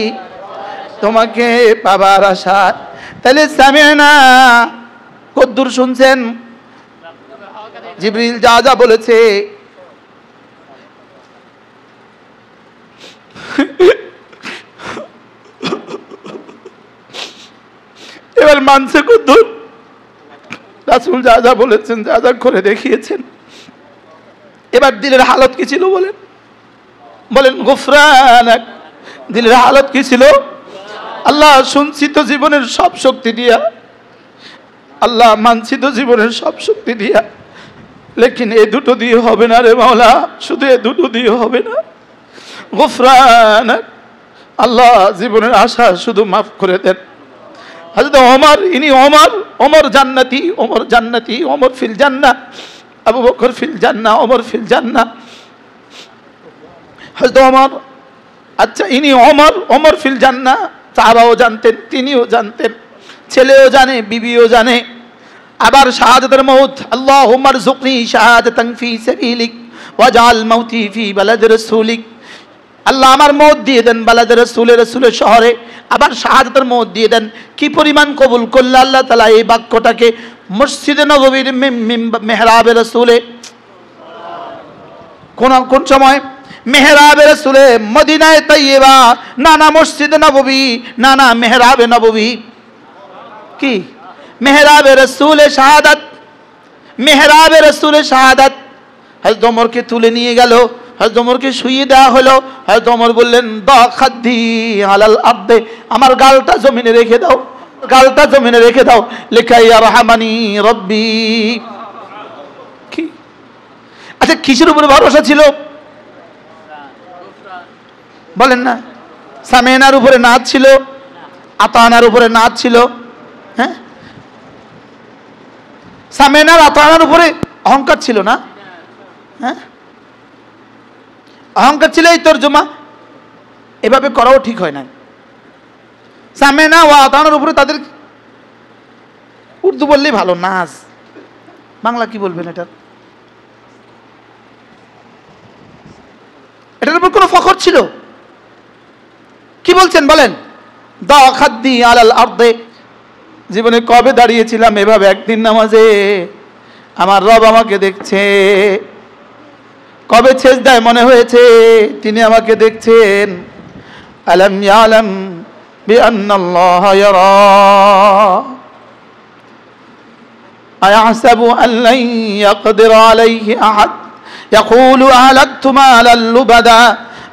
A: তোমাকে পাবার আশায়। তাহলে সামিনা কদ্দুর শুনছেন? জিবরিল যা যা বলেছে এবার মানছে কদ্দুর? রাসূল যা যা বলেছেন, যা যা করে দেখিয়েছেন। এবার দিলের হালত কি ছিল বলেন? বলেন গুফরানাক। দিলের হালত কি ছিল? আল্লাহ শুনছি তো জীবনের সব শক্তি দিয়া, আল্লাহ মানছি তো জীবনের সব শক্তি দিয়া, লেকিন এই দুটো দিয়ে হবে না রে মাওলা, শুধু এই দুটো দিয়ে হবে না। গুফরানাক, আল্লাহ জীবনের আশা শুধু মাফ করে দেন। হযরত ওমর, ইনি ওমর, ওমর জান্নাতি, ওমর জান্নাতি, ওমর ফিল জান্নাহ, আবু বকর ফিল জান্নাহ, ওমর ফিল জান্নাহ। হযরত ওমর, আচ্ছা ইনি ওমর, ওমর ফিল জান্নাহ, সাহাবাও জানতেন, তিনিও জানতেন, ছেলেও জানে, বিবিও জানে। আবার শাহাদাতের মউত, আল্লাহুম্মা রযুকনি শাহাদাতান ফি সাবিলিক ওয়াজআল মাউতি ফি বালাদি রাসূলিক। আল্লাহ আমার মউত দিয়ে দেন বালাদি রাসূলের, রাসূলের শহরে। আবার শাহাদাতের মউত দিয়ে দেন। কি পরিমাণ কবুল করলে আল্লাহ তাআলা এই বাক্যটাকে মসজিদে নববীর মেহরাবে রাসূলে, কোন সময়? মেহরাবে রাসূলে, মদিনায়ে তাইয়্যিবা, না না মসজিদে নববী, না না মেহরাবে নববী। কি? মেহরাবে রাসূলে শাহাদাত, মেহরাবে রাসূলে শাহাদাত। হযরত ওমরকে তুলে নিয়ে গেল, হযরত ওমরকে শুইয়ে দেওয়া হলো। হযরত ওমর বললেন দা খাদ্দি আলাল আরদে, আমার গালটা জমিনে রেখে দাও, গালটা জমিনে রেখে দাও, লিকাই ইয়ারহামানি রব্বি। কি? আচ্ছা কিসের উপরে ভরসা ছিল বলেন না? সামিনার উপরে নাচ ছিল, আতানার উপরে নাচ ছিল। হ্যাঁ, সামিনার আতানার উপরে অহংকার ছিল না? হ্যাঁ, অহংকার ছিল। এই তরজমা এভাবে করাও ঠিক হয় না। সামিনা ও আতানার উপরে তাদের, উর্দু বললেই ভালো, নাচ। বাংলা কি বলবেন এটার? এটার উপর কোনো ফখর ছিল? কি বলছেন বলেন? দা খাদ্দি আলাল আরদে। জীবনে কবে দাঁড়িয়েছিলাম এভাবে একদিন নামাজে, আমার রব আমাকে দেখছে? কবে সেজদায় মনে হয়েছে তিনি আমাকে দেখছেন? আলাম ইয়ালাম বিআন্নাল্লাহ ইয়ারা আয়াহসাবু আন লা ইয়াকদির আলাইহি আহাদ ইয়াকুলু আহলাকতু মালাল লুবাদা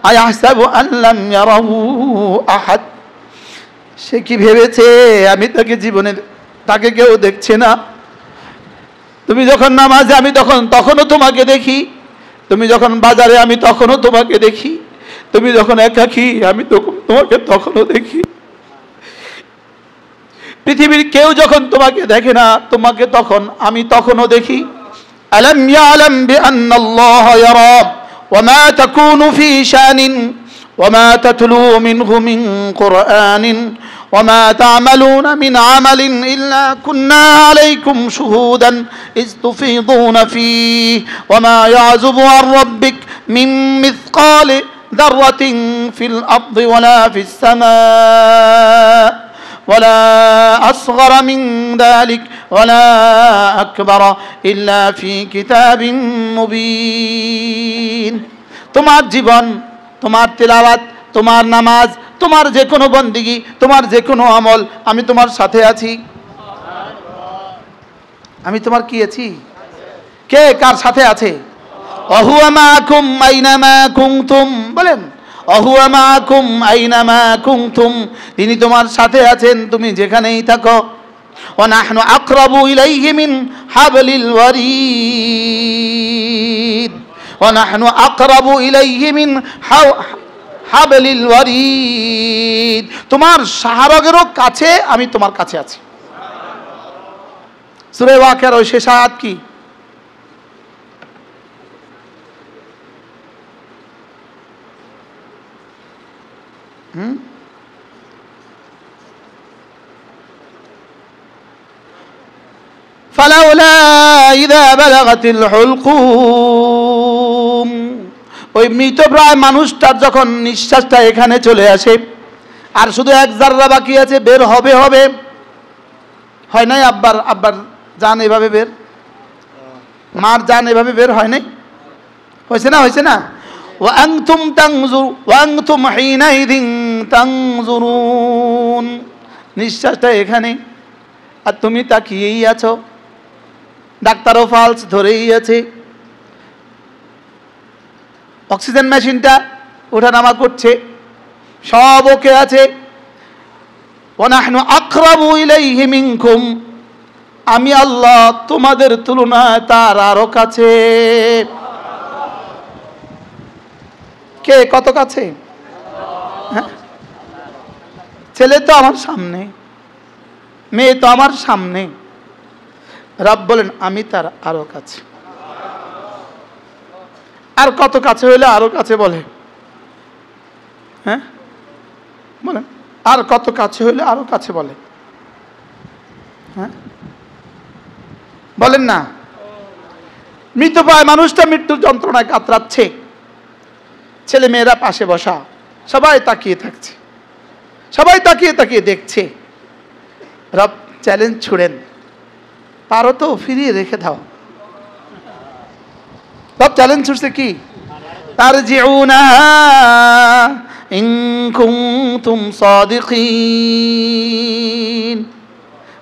A: আয়াহসাবু আন লাম ইয়ারাহু আহাদ। সে কি ভেবেছে আমি তাকে জীবনে, তাকে কেউ দেখছে না? তুমি যখন নামাজে আমি তখনও তোমাকে দেখি, তুমি যখন বাজারে আমি তখনও তোমাকে দেখি, তুমি যখন একাকী আমি তোমাকে তখনও দেখি। পৃথিবীর কেউ যখন তোমাকে দেখে না, তোমাকে তখন আমি তখনও দেখি। আলাম ইয়ালাম বিআন্নাল্লাহ ইয়ারা ওয়া মা তাকুনু ফি শানিন وما تتلو منه من قرآن وما تعملون من عمل إلا كنا عليكم شهودا إذ تفيضون فيه وما يعزب عن ربك من مثقال ذرة في الأرض ولا في السماء ولا أصغر من ذلك ولا أكبر إلا في كتاب مبين তোমার জীবন, তোমার তিলাওয়াত, তোমার নামাজ, তোমার যে কোনো বন্দেগী, তোমার যে কোনো আমল, আমি তোমার সাথে আছি। আমি তোমার কি আছি? কে কার সাথে আছে? অহুয়া মাকুম আইনামা কুনতুম, বলেন অহুয়া মাকুম আইনামা কুনতুম, তিনি তোমার সাথে আছেন তুমি যেখানেই থাকো। ওয়া নাহনু আকরাবু ইলাইহি মিন হাবলিল ওয়ারিদ, ওয়া নাহনু আকরাবু ইলাইহি মিন হাবলিল ওয়ারিদ, তোমার শাহরগেরও কাছে আমি তোমার কাছে আছি। সূরা ওয়াকিয়ার ওই শেষ আয়াত কি? ফালাউলা ইযা বালাগাতিল হুলকুম, ওই মৃতপ্রায় মানুষটার যখন নিঃশ্বাসটা এখানে চলে আসে আর শুধু এক জাররা বাকি আছে, বের হবে হবে, হয় নাই? আব্বার জান এভাবে বের, মার জান এভাবে বের হয় নাই? হয়েছে না? হয়েছে না? ওয়া আনতুম তানজুর ওয়া আনতুম হিনাইযিন তানজুরুন, নিঃশ্বাসটা এখানে আর তুমি তাকিয়েই আছো, ডাক্তারও ফালস ধরেই আছে, অক্সিজেন মেশিনটা ওঠানামা করছে, সব ওকে আছে। ওয়া নাহনু আকরাবু ইলাইহি মিনকুম, আমি আল্লাহ তোমাদের তুলনায় তার আরো কাছে। কে কত কাছে? হ্যাঁ, ছেলে তো আমার সামনে, মেয়ে তো আমার সামনে, রব বলেন আমি তার আরো কাছে। আর কত কাছে হইলে আরো কাছে বলে? হ্যাঁ বলেন, আর কত কাছে হইলে আরো কাছে বলে? হ্যাঁ বলেন না? মৃতপ্রায় মানুষটা মৃত্যুর যন্ত্রণায় কাতরাচ্ছে, ছেলে মেয়েরা পাশে বসা, সবাই তাকিয়ে থাকছে, সবাই তাকিয়ে তাকিয়ে দেখছে। রব চ্যালেঞ্জ ছুড়েন, পারো তো ফিরিয়ে রেখে দাও। রব চ্যালেঞ্জ ছুড়ছে কি? তারজিউনাহা ইন কুনতুম সাদিকিন,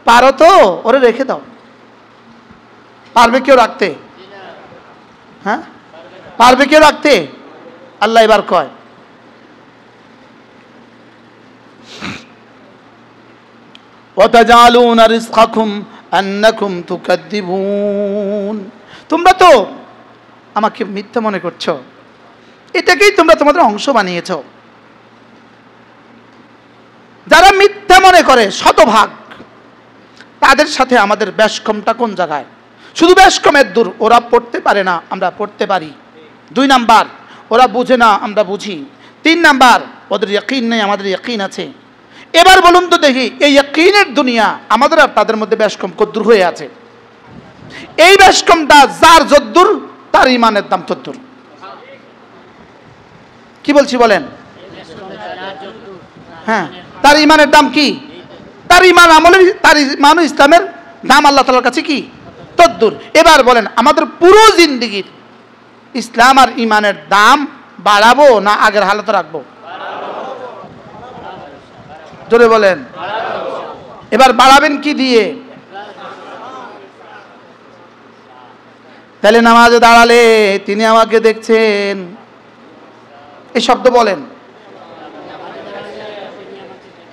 A: পারো তো ওরে রেখে দাও। পারবে কেউ রাখতে? হ্যাঁ পারবে কেউ রাখতে? আল্লাহ এবার কয় ওয়াতাজালুনা রিজকাকুম আন্নাকুম তুকাদ্দিবুন, তোমরা তো আমাকে মিথ্যা মনে করছো, এটাকেই তোমরা তোমাদের অংশ বানিয়েছো। যারা মিথ্যা মনে করে শতভাগ, তাদের সাথে আমাদের ব্যাসকমটা কোন জায়গায়? শুধু ব্যাসকমের দূর, ওরা পড়তে পারে না আমরা পড়তে পারি। 2 নাম্বার, ওরা বুঝে না আমরা বুঝি। 3 নাম্বার, ওদের ইয়াকিন নেই, আমাদের ইয়াকিন আছে। এবার বলুন তো দেখি, এই ইয়াকিনের দুনিয়া আমাদের আর তাদের মধ্যে ব্যাসকম কদ্দূর হয়ে আছে? এই ব্যাসকমটা যার যদ্দূর তার ইমানের দাম তদ্দূর। কি বলছি বলেন? হ্যাঁ, তার ইমানের দাম কি? তার ইমান আমলের, তার ইমান ইসলামের দাম আল্লাহ তাআলার কাছে কি? তদ্দূর। এবার বলেন, আমাদের পুরো জিন্দেগির ইসলাম আর ইমানের দাম বাড়াবো না আগের হালতে রাখবো? জোরে বলেন। এবার বাড়াবেন কি দিয়ে? তাহলে নামাজে দাঁড়ালে তিনি আমাকে দেখছেন, এই শব্দ বলেন।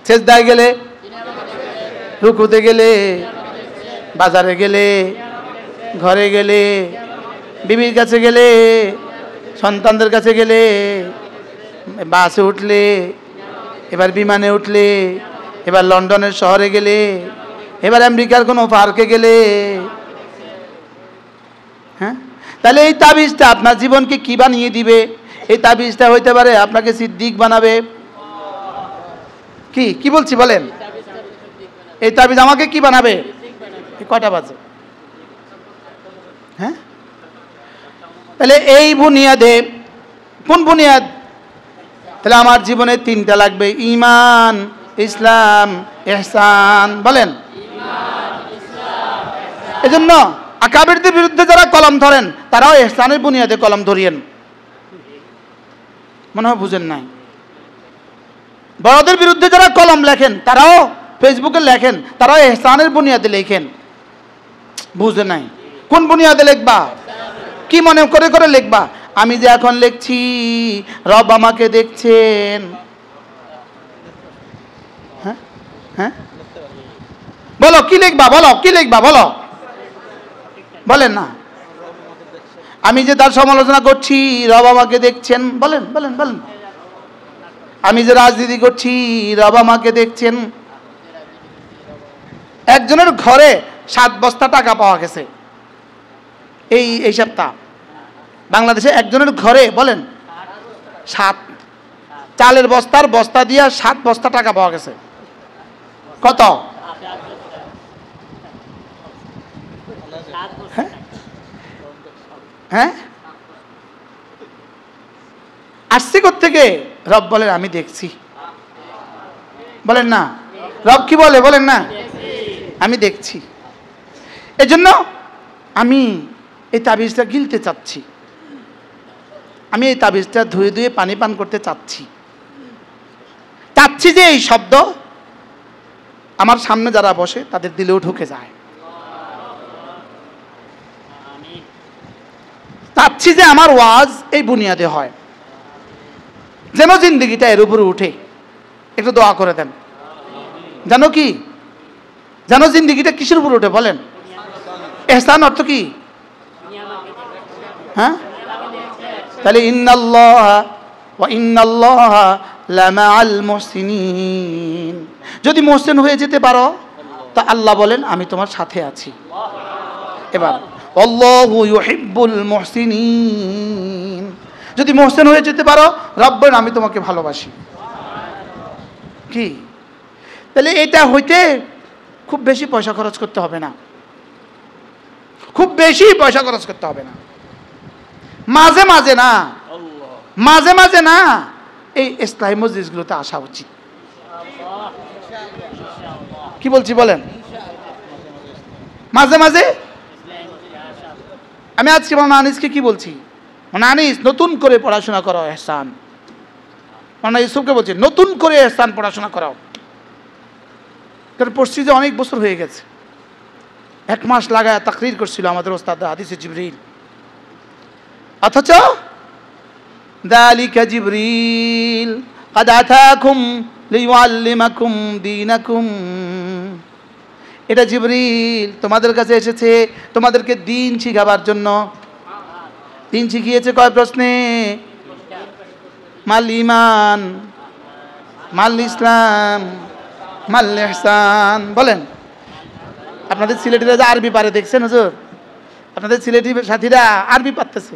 A: সেজদায় গেলে, রুকুতে গেলে, বাজারে গেলে, ঘরে গেলে, বিবির কাছে গেলে, সন্তানদের কাছে গেলে, বাসে উঠলে, এবার বিমানে উঠলে, এবার লন্ডনের শহরে গেলে, এবার আমেরিকার কোনো পার্কে গেলে। হ্যাঁ, তাহলে এই তাবিজটা আপনার জীবনকে কি বানিয়ে দিবে? এই তাবিজটা হইতে পারে আপনাকে সিদ্দিক বানাবে। কি কি বলছি বলেন? এই তাবিজ আমাকে কি বানাবে? কয়টা বাজে? হ্যাঁ, তাহলে এই বুনিয়াদে, কোন বুনিয়াদ? তাহলে আমার জীবনে তিনটা লাগবে, ঈমান, ইসলাম, ইহসান। বলেন, এজন্য আকাবিরদের বিরুদ্ধে যারা কলম ধরেন তারাও ইহসানের বুনিয়াদে কলম ধরিয়েন। মনে হয় বুঝেন নাই। বড়দের বিরুদ্ধে যারা কলম লেখেন তারাও ফেসবুকে লেখেন, তারাও ইহসানের বুনিয়াদে লেখেন। বুঝে নাই। কোন বুনিয়াদে লিখবা? কি মনে করে করে লিখবা? আমি যে এখন লিখছি রব আমাকে দেখছেন। হ্যাঁ হ্যাঁ, বলো কি লিখবা, বলো কি লিখবা, বলো, বলেন না। আমি যে তার সমালোচনা করছি রব আমাকে দেখছেন, বলেন বলেন বলেন। আমি যে রাজনীতি করছি রব আমাকে দেখছেন। একজনের ঘরে 7 বস্তা টাকা পাওয়া গেছে এই সপ্তাহ বাংলাদেশে। একজনের ঘরে বলেন 7 চালের বস্তা দিয়ে 7 বস্তা টাকা পাওয়া গেছে। কত? হ্যাঁ, আসছে কোত্থেকে? রব বলেন আমি দেখছি। বলেন না, রব কি বলে? বলেন না, আমি দেখছি। এজন্য আমি এই তাবিজটা গিলতে চাচ্ছি, আমি এই তাবিজটা ধুয়ে ধুয়ে পানি পান করতে চাচ্ছি যে এই শব্দ আমার সামনে যারা বসে তাদের দিলেও ঢুকে যায়। চাচ্ছি যে আমার ওয়াজ এই বুনিয়াদে হয়, যেন জিন্দেগিটা এর উপরে উঠে। একটু দোয়া করে দেন। জানো কি, জানো জিন্দেগিটা কিসের উপরে উঠে? বলেন। ইহসান অর্থ কি? হ্যাঁ, তাহলে ইন্নাল্লাহা ওয়া ইন্নাল্লাহা লামাআল মুহসিনিন। যদি মুহসিন হয়ে যেতে পারো তা আল্লাহ বলেন আমি তোমার সাথে আছি। এবার আল্লাহু ইউহিব্বুল মুহসিনিন, যদি মুহসিন হয়ে যেতে পারো রব বলেন আমি তোমাকে ভালোবাসি। কি? তাহলে এটা হইতে খুব বেশি পয়সা খরচ করতে হবে না, খুব বেশি পয়সা খরচ করতে হবে না। মাঝে মাঝে না, মাঝে মাঝে না, এই ইসলামী মজলিসগুলোতে আসা উচিত। কি বলছি বলেন? মাঝে মাঝে। আমি আজকে মাওলানা আনিসকে কি বলছি? মাওলানা আনিস নতুন করে পড়াশোনা করো ইহসান। মাওলানা ইউসুফকে বলছি নতুন করে ইহসান পড়াশোনা করাও। কারণ পড়ছি যে অনেক বছর হয়ে গেছে। 1 মাস লাগায় তাকরীর করছিল আমাদের ওস্তাদ হাদিসে জিবরিল। অথচ যালিকা জিবরিল قد আতাকুম লিয়ুআল্লিমাকুম দীনাকুম, এটা জিবরিল তোমাদের কাছে এসেছে তোমাদেরকে দ্বীন শিখাবার জন্য। দ্বীন শিখিয়েছে কয় প্রশ্নে? মাল ঈমান, মাল ইসলাম, মাল ইহসান। বলেন। আপনাদের সিলেটিরা যে আরবি পারে দেখছেন হুজুর? আপনাদের সিলেটি সাথীরা আরবি পারতেছে।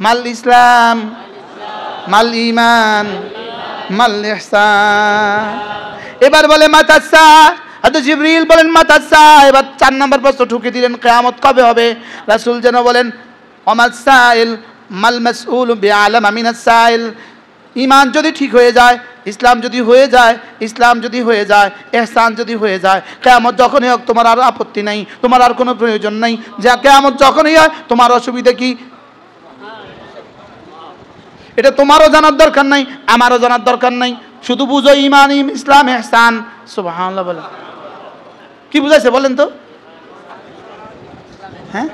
A: মাল ইসলাম, মাল ঈমান, মাল ইহসান। এবার বলে মাতাসা, হযরত জিবরিল বলেন মাতাসা। এবার 4 নম্বর প্রশ্ন ঠুকে দিলেন, কিয়ামত কবে হবে? রাসূল যেন বলেন ওমাস সাইল মাল মাসউল বিআলাম মিনাস সাইল। ঈমান যদি ঠিক হয়ে যায়, ইসলাম যদি হয়ে যায়, ইসলাম যদি হয়ে যায়, ইহসান যদি হয়ে যায়, কিয়ামত যখনই হোক তোমার আর আপত্তি নাই, তোমার আর কোনো প্রয়োজন নাই। যা কিয়ামত যখনই হয় তোমার অসুবিধা কি? এটা তোমারও জানার দরকার নাই, আমারও জানার দরকার নাই। শুধু বুঝো ঈমান, ইসলাম, ইহসান। সুবহানাল্লাহ বলেন। কি বুঝাইছে বলেন তো? হ্যাঁ,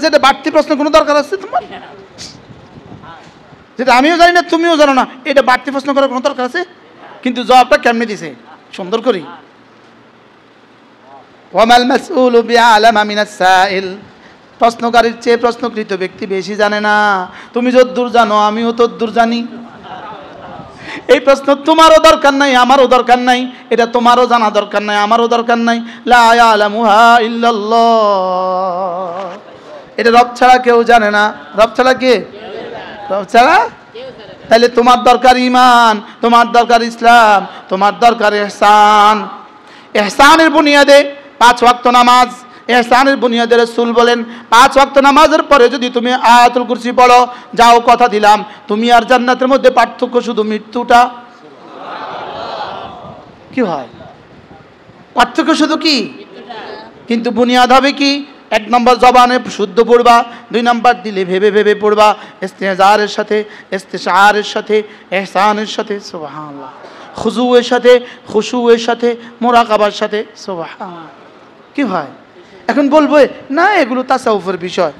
A: যেটা বাড়তি প্রশ্ন কোনো দরকার আছে তোমার? যেটা আমিও জানি না তুমিও জানো না, এটা বাড়তি প্রশ্ন করার কোনো দরকার আছে? কিন্তু জবাবটা কেমনে দিছে সুন্দর করি। ওয়ামাল মাসউলু বিআলামা মিনাস সাইল। প্রশ্নকারীর চেয়ে প্রশ্নকৃত ব্যক্তি বেশি জানে না। তুমি যতদূর জানো আমিও ততদূর জানি। এই প্রশ্ন তোমারও দরকার নাই, আমারও দরকার নাই। এটা তোমারও জানা দরকার নাই, আমারও দরকার নাই। লা ইয়ালামুহা ইল্লাল্লাহ। এটা রব ছাড়া কেউ জানে না। রব ছাড়া কে? রব ছাড়া। তাহলে তোমার দরকার ঈমান, তোমার দরকার ইসলাম, তোমার দরকার ইহসান। ইহসানের বুনিয়াদে 5 ওয়াক্ত নামাজ। ইহসানের বুনিয়াদে রাসূল বলেন 5 ওয়াক্ত নামাজের পরে যদি তুমি আয়াতুল কুরসি পড়ো, যাও কথা দিলাম তুমি আর জান্নাতের মধ্যে পার্থক্য শুধু মৃত্যুটা। কি হয়? পার্থক্য শুধু কি? কিন্তু বুনিয়াদ হবে কি? 1 নম্বর জবানে শুদ্ধ পড়বা, 2 নম্বর দিলে ভেবে ভেবে পড়বা, ইস্তেজারের সাথে, ইস্তিশারের সাথে, ইহসানের সাথে, সুবহানাল্লাহ, খুজুয়ের সাথে, খুশুয়ের সাথে, মুরাকাবার সাথে, সুবহানাল্লাহ। কি হয়? এখন বলবো না এগুলো তাসাউফের বিষয়,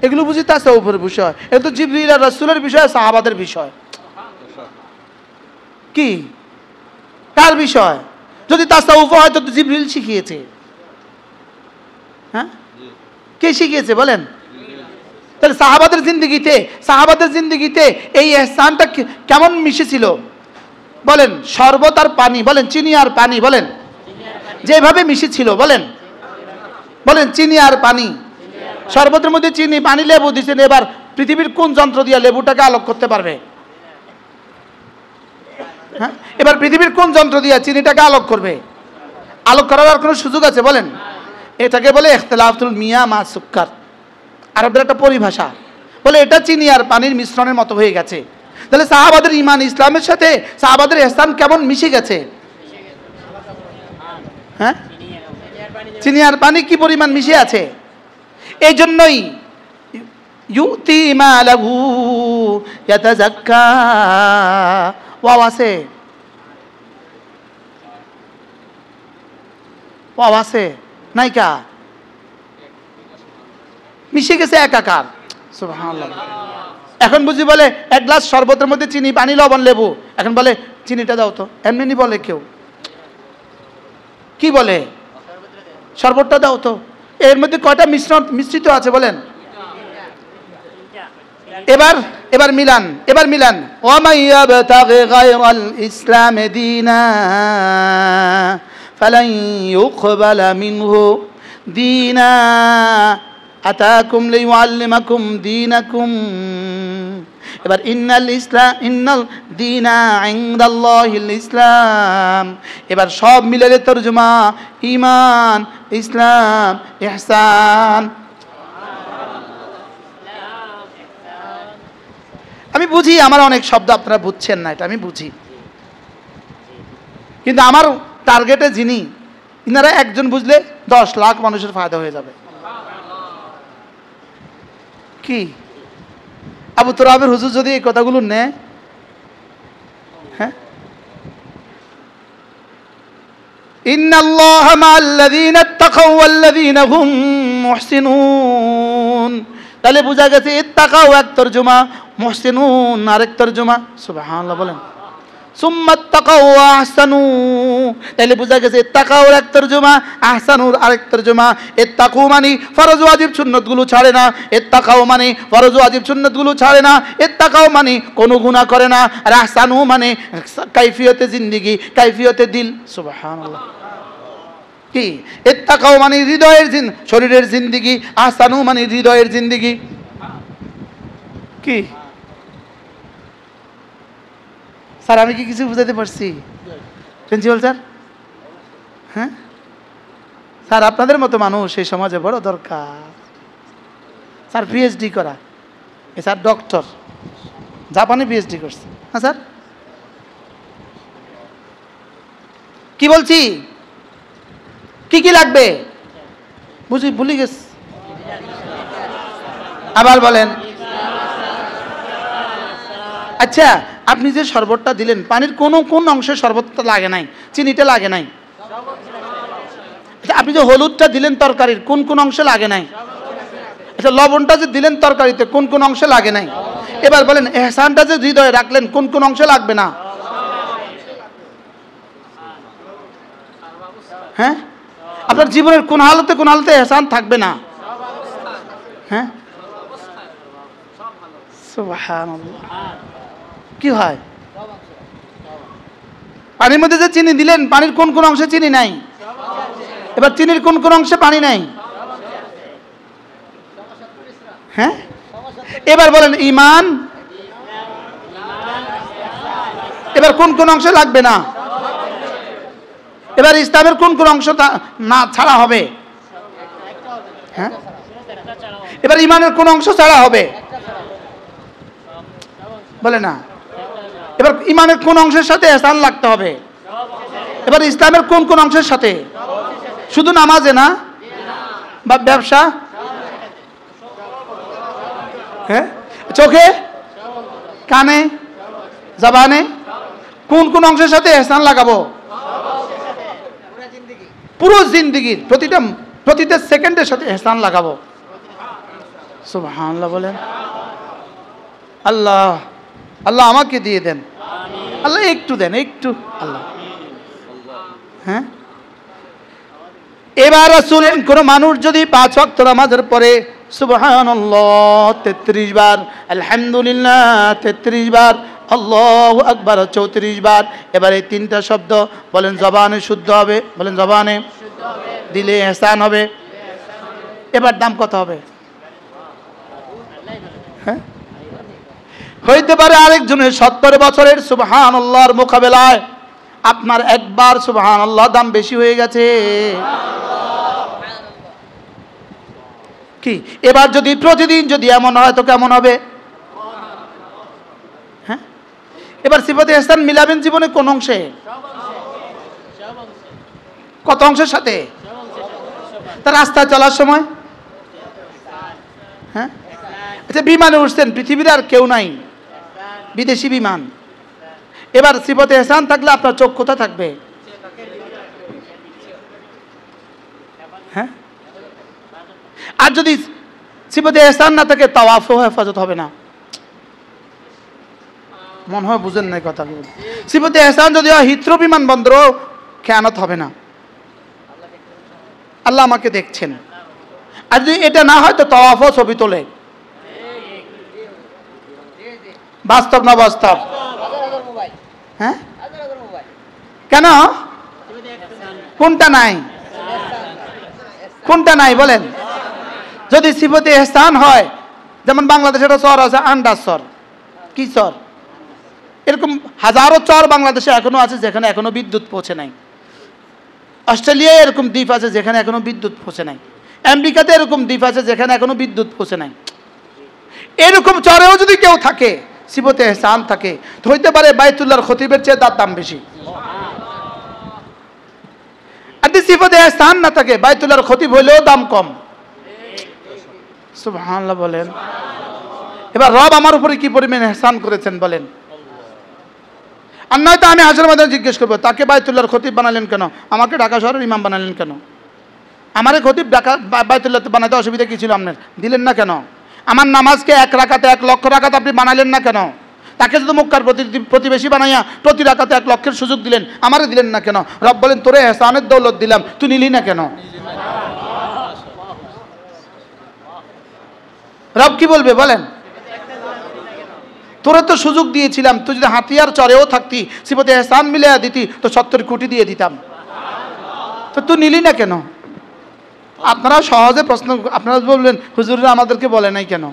A: এগুলো বুঝি তাসাউফের বিষয়, এটা তো জিবরিল আর রাসূলের বিষয়, সাহাবাদের বিষয়। কি কার বিষয়? যদি তাসাউফ হয় তো জিবরিল শিখিয়েছে। হ্যাঁ, কে শিখিয়েছে বলেন? তাহলে সাহাবাদের জিন্দেগিতে এই ইহসানটা কেমন মিশেছিল বলেন? শরবত আর পানি বলেন, চিনি আর পানি বলেন, যেভাবে মিশেছিল বলেন, চিনি আর পানি। শরবতের মধ্যে চিনি, পানি, লেবু দিচ্ছেন। এবার পৃথিবীর কোন যন্ত্র দিয়ে লেবুটাকে আলোক করতে পারবে? হ্যাঁ, এবার পৃথিবীর কোন যন্ত্র দিয়ে চিনিটাকে আলোক করবে? আলোক করার আর কোনো সুযোগ আছে বলেন? এটাকে বলে ইখতিলাফুল মিয়া মা সুক্কার। আরবদের একটা পরিভাষা, বলে এটা চিনি আর পানির মিশ্রণের মতো হয়ে গেছে। তাহলে সাহাবাদের ঈমান ইসলামের সাথে সাহাবাদের ইহসান কেমন মিশে গেছে? হ্যাঁ, চিনি আর পানি কি পরিমাণ মিশে আছে। এই জন্যই ইউতি মালাহু ইয়াতাযাক্কা। ওয়াও আছে, ওয়াও আছে নাইকা, মিশে গেছে একাকার, সুবহানাল্লাহ। এখন বুঝি বলে 1 গ্লাস শরবতের মধ্যে চিনি, পানি, লবণ, লেবু, এখন বলে চিনিটা দাও তো, এমনি বলে কেউ। কি বলে? শরবতটা দাও তো। এর মধ্যে কয়টা মিশ্রিত আছে বলেন? এবার মিলান। ওয়া মাইয়াবতাগি গায়রাল ইসলাম দীনা ফালান ইউকবালা মিনহু দীনা আতাকুম লিউআল্লিমাকুম দীনাকুম। এবার ইন্নাল দীনা ইনদাল্লাহিল ইসলাম। এবার সব মিলে তরজমা ঈমান, ইসলাম, ইহসান। আমি বুঝি আমার অনেক শব্দ আপনারা বুঝছেন না, এটা আমি বুঝি, কিন্তু আমার টার্গেটে যিনি, ইনারা একজন বুঝলে 10 লাখ মানুষের ফায়দা হয়ে যাবে। কি আবু তুরাবের হুজুর যদি এই কথাগুলো নেয়, হ্যাঁ, ইন্নাল্লাহা মাআল্লাযীনা ইত্তাকাউ ওয়াল্লাযীনা হুম মুহসিনুন, তাহলে বোঝা গেছে ইত্তাকাউ এক তরজমা, মুহসিনুন আরেক তরজমা। সুবহানাল্লাহ বলেন। সুম্মা ইত্তাকাউ ওয়া আহসানু, তাহলে বোঝা গেছে ইত্তাকাউ এক তরজমা, আহসানুর আরেক তরজমা। ইত্তাকু মানে ফরজ ওয়াজিব সুন্নতগুলো ছাড়ে না, ইত্তাকাউ মানে ফরজ ওয়াজিব সুন্নতগুলো ছাড়ে না, ইত্তাকাউ মানে কোনো গুনাহ করে না, আর আহসানু মানে কাইফিয়তে জিন্দেগি, কাইফিয়তে দিল। সুবহানাল্লাহ। কি ইত্তাকাউ মানে হৃদয়ের শরীরের জিন্দেগি, আহসানু মানে হৃদয়ের জিন্দেগি। কি স্যার আমি কি কিছু বুঝাতে পারছি? প্রিন্সিপাল স্যার, হ্যাঁ স্যার আপনাদের মতো মানুষ এই সমাজে বড় দরকার। স্যার পিএইচডি করা, স্যার ডক্টর, জাপানে পিএইচডি করছে। হ্যাঁ স্যার, কি বলছি? কি লাগবে ভুলে গেছি, আবার বলেন। আচ্ছা, আপনি যে শরবতটা দিলেন, পানির কোন অংশে শরবতটা লাগে নাই, চিনিটা লাগে নাই। আচ্ছা, আপনি যে হলুদটা দিলেন তরকারির, কোন অংশে লাগে নাই? আচ্ছা, লবণটা যে দিলেন তরকারিতে, কোন অংশে লাগে নাই? এবার বলেন ইহসানটা যে হৃদয়ে রাখলেন, কোন অংশে লাগবে না? হ্যাঁ, আপনার জীবনের কোন হালতে ইহসান থাকবে না? হ্যাঁ, সুবহানাল্লাহ। কি হয়? পানির মধ্যে যে চিনি দিলেন, পানির কোন অংশে চিনি নাই? এবার চিনির কোন অংশে পানি নাই? হ্যাঁ, এবার বলেন ঈমান এবার কোন কোন অংশ লাগবে না? এবার ইসলামের কোন কোন অংশ না ছাড়া হবে? হ্যাঁ, এবার ঈমানের কোন অংশ ছাড়া হবে? বলে না। এবার ঈমানের কোন অংশের সাথে ইহসান লাগতে হবে? এবার ইসলামের কোন কোন অংশের সাথে? শুধু নামাজে না, বা ব্যবসা, হ্যাঁ, চোখে, কানে, জবানে, কোন কোন অংশের সাথে ইহসান লাগাবো? পুরো জিন্দেগির প্রতিটা সেকেন্ডের সাথে ইহসান লাগাবো। সুবহানাল্লাহ বলেন। আল্লাহ আল্লাহ আমাকে দিয়ে দেন, আল্লাহ একটু দেন, একটু আল্লাহ। হ্যাঁ, এবার শুনেন, কোন মানুষ যদি 5 ওয়াক্ত নামাজের পরে সুবহানাল্লাহ 33 বার, আলহামদুলিল্লাহ 33 বার, আল্লাহু আকবার 34 বার, এবার এই 3টা শব্দ বলেন জবানে শুদ্ধ হবে, বলেন জবানে, দিলে ইহসান হবে। এবার দাম কত হবে? হ্যাঁ, হইতে পারে আরেকজনের 70 বছরের সুবহানাল্লাহর মোকাবেলায় আপনার একবার সুবহানাল্লাহ দাম বেশি হয়ে গেছে। কি এবার যদি প্রতিদিন যদি এমন হয় তো কেমন হবে? হ্যাঁ, এবার সিফাতে ইহসান মিলাবেন জীবনে কোন অংশে? কত অংশের সাথে? তার রাস্তায় চলার সময়, হ্যাঁ, আচ্ছা বিমানে উঠছেন, পৃথিবীর আর কেউ নাই, বিদেশি বিমান, এবার সিফাতে ইহসান থাকলে আপনার চোখ কোথায় থাকবে? হ্যাঁ, আর যদি সিফাতে ইহসান না থাকে তাওয়াফও হেফাজত হবে না। মনে হয় বুঝেন নাই কথা। সিফাতে ইহসান যদি হয় হিথ্রো বিমানবন্দরও খেয়ানত হবে না, আল্লাহ আমাকে দেখছেন। আর যদি এটা না হয় তো তাওয়াফও ছবি তোলে। বাস্তব না বাস্তব? হ্যাঁ, কেন? কোনটা নাই? কোনটা নাই বলেন? যদি সিফাতে ইহসান হয়, যেমন বাংলাদেশে একটা চর আছে আন্ডার চর, কি চর, এরকম হাজারো চর বাংলাদেশে এখনো আছে যেখানে এখনো বিদ্যুৎ পৌঁছে নাই। অস্ট্রেলিয়ায় এরকম দ্বীপ আছে যেখানে এখনো বিদ্যুৎ পৌঁছে নাই। আমেরিকাতে এরকম দ্বীপ আছে যেখানে এখনো বিদ্যুৎ পৌঁছে নাই। এরকম চরেও যদি কেউ থাকে, সিফাতে ইহসান থাকে, তো হইতে পারে বাইতুল্লাহর খতিবের চেয়ে তার দাম বেশি। আর যদি সিফাতে ইহসান না থাকে, বাইতুল্লাহর খতিব হইলেও দাম কম। সুবহানাল্লাহ বলেন। এবার রব আমার উপরে কি পরিমাণ ইহসান করেছেন বলেন। আর নয়তো আমি হাসরের ময়দানে জিজ্ঞেস করবো, তাকে বাইতুল্লাহর খতিব বানালেন কেন, আমাকে ঢাকা শহরের ইমাম বানালেন কেন? আমারে খতিব ঢাকা বাইতুল্লাহতে বানাতে অসুবিধা কি ছিল আপনার? দিলেন না কেন? আমার নামাজকে 1 রাকাতে 1 লক্ষ রাকাত আপনি বানালেন না কেন? তাকে শুধু মক্কার প্রতিবেশী বানাইয়া প্রতি রাকাতে 1 লক্ষের সুযোগ দিলেন, আমারে দিলেন না কেন? রব বলেন তোরে ইহসানের দৌলত দিলাম, তুই নিলি না কেন? রব কি বলবে বলেন? তোরে তো সুযোগ দিয়েছিলাম, তুই যদি হাতিয়ার চরেও থাকতি, সিফাতে ইহসান মিলিয়ে দিতি তো 70 কোটি দিয়ে দিতাম, তো তুই নিলি না কেন? আপনারা সহজে প্রশ্ন, আপনারা বলবেন হুজুররা আমাদেরকে বলে নাই কেন?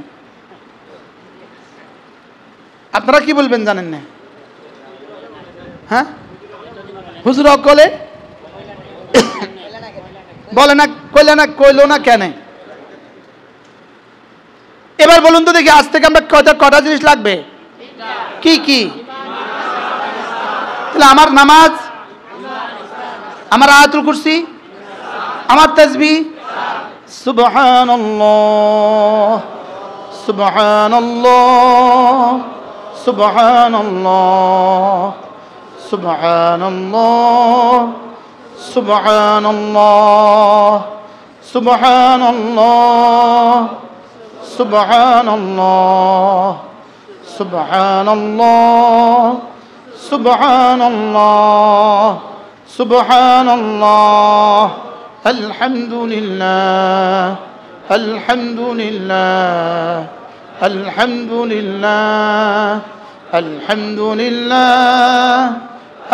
A: আপনারা কি বলবেন জানেন না? হ্যাঁ, হুজুর অকলে বলে না, কইলে না, কইলো না কেন? এবার বলুন তো দেখি, আজ থেকে আমরা কটা জিনিস লাগবে? কি কি? তাহলে আমার নামাজ, আমার আয়াতুল কুরসি, আমার তাসবিহ, সুবহানাল্লাহ সুবহানাল্লাহ সুবহানাল্লাহ সুবহানাল্লাহ সুবহানাল্লাহ সুবহানাল্লাহ সুবহানাল্লাহ সুবহানাল্লাহ সুবহানাল্লাহ সুবহানাল্লাহ আলহামদুলিল্লাহ আলহামদুলিল্লাহ আলহামদুলিল্লাহ আলহামদুলিল্লাহ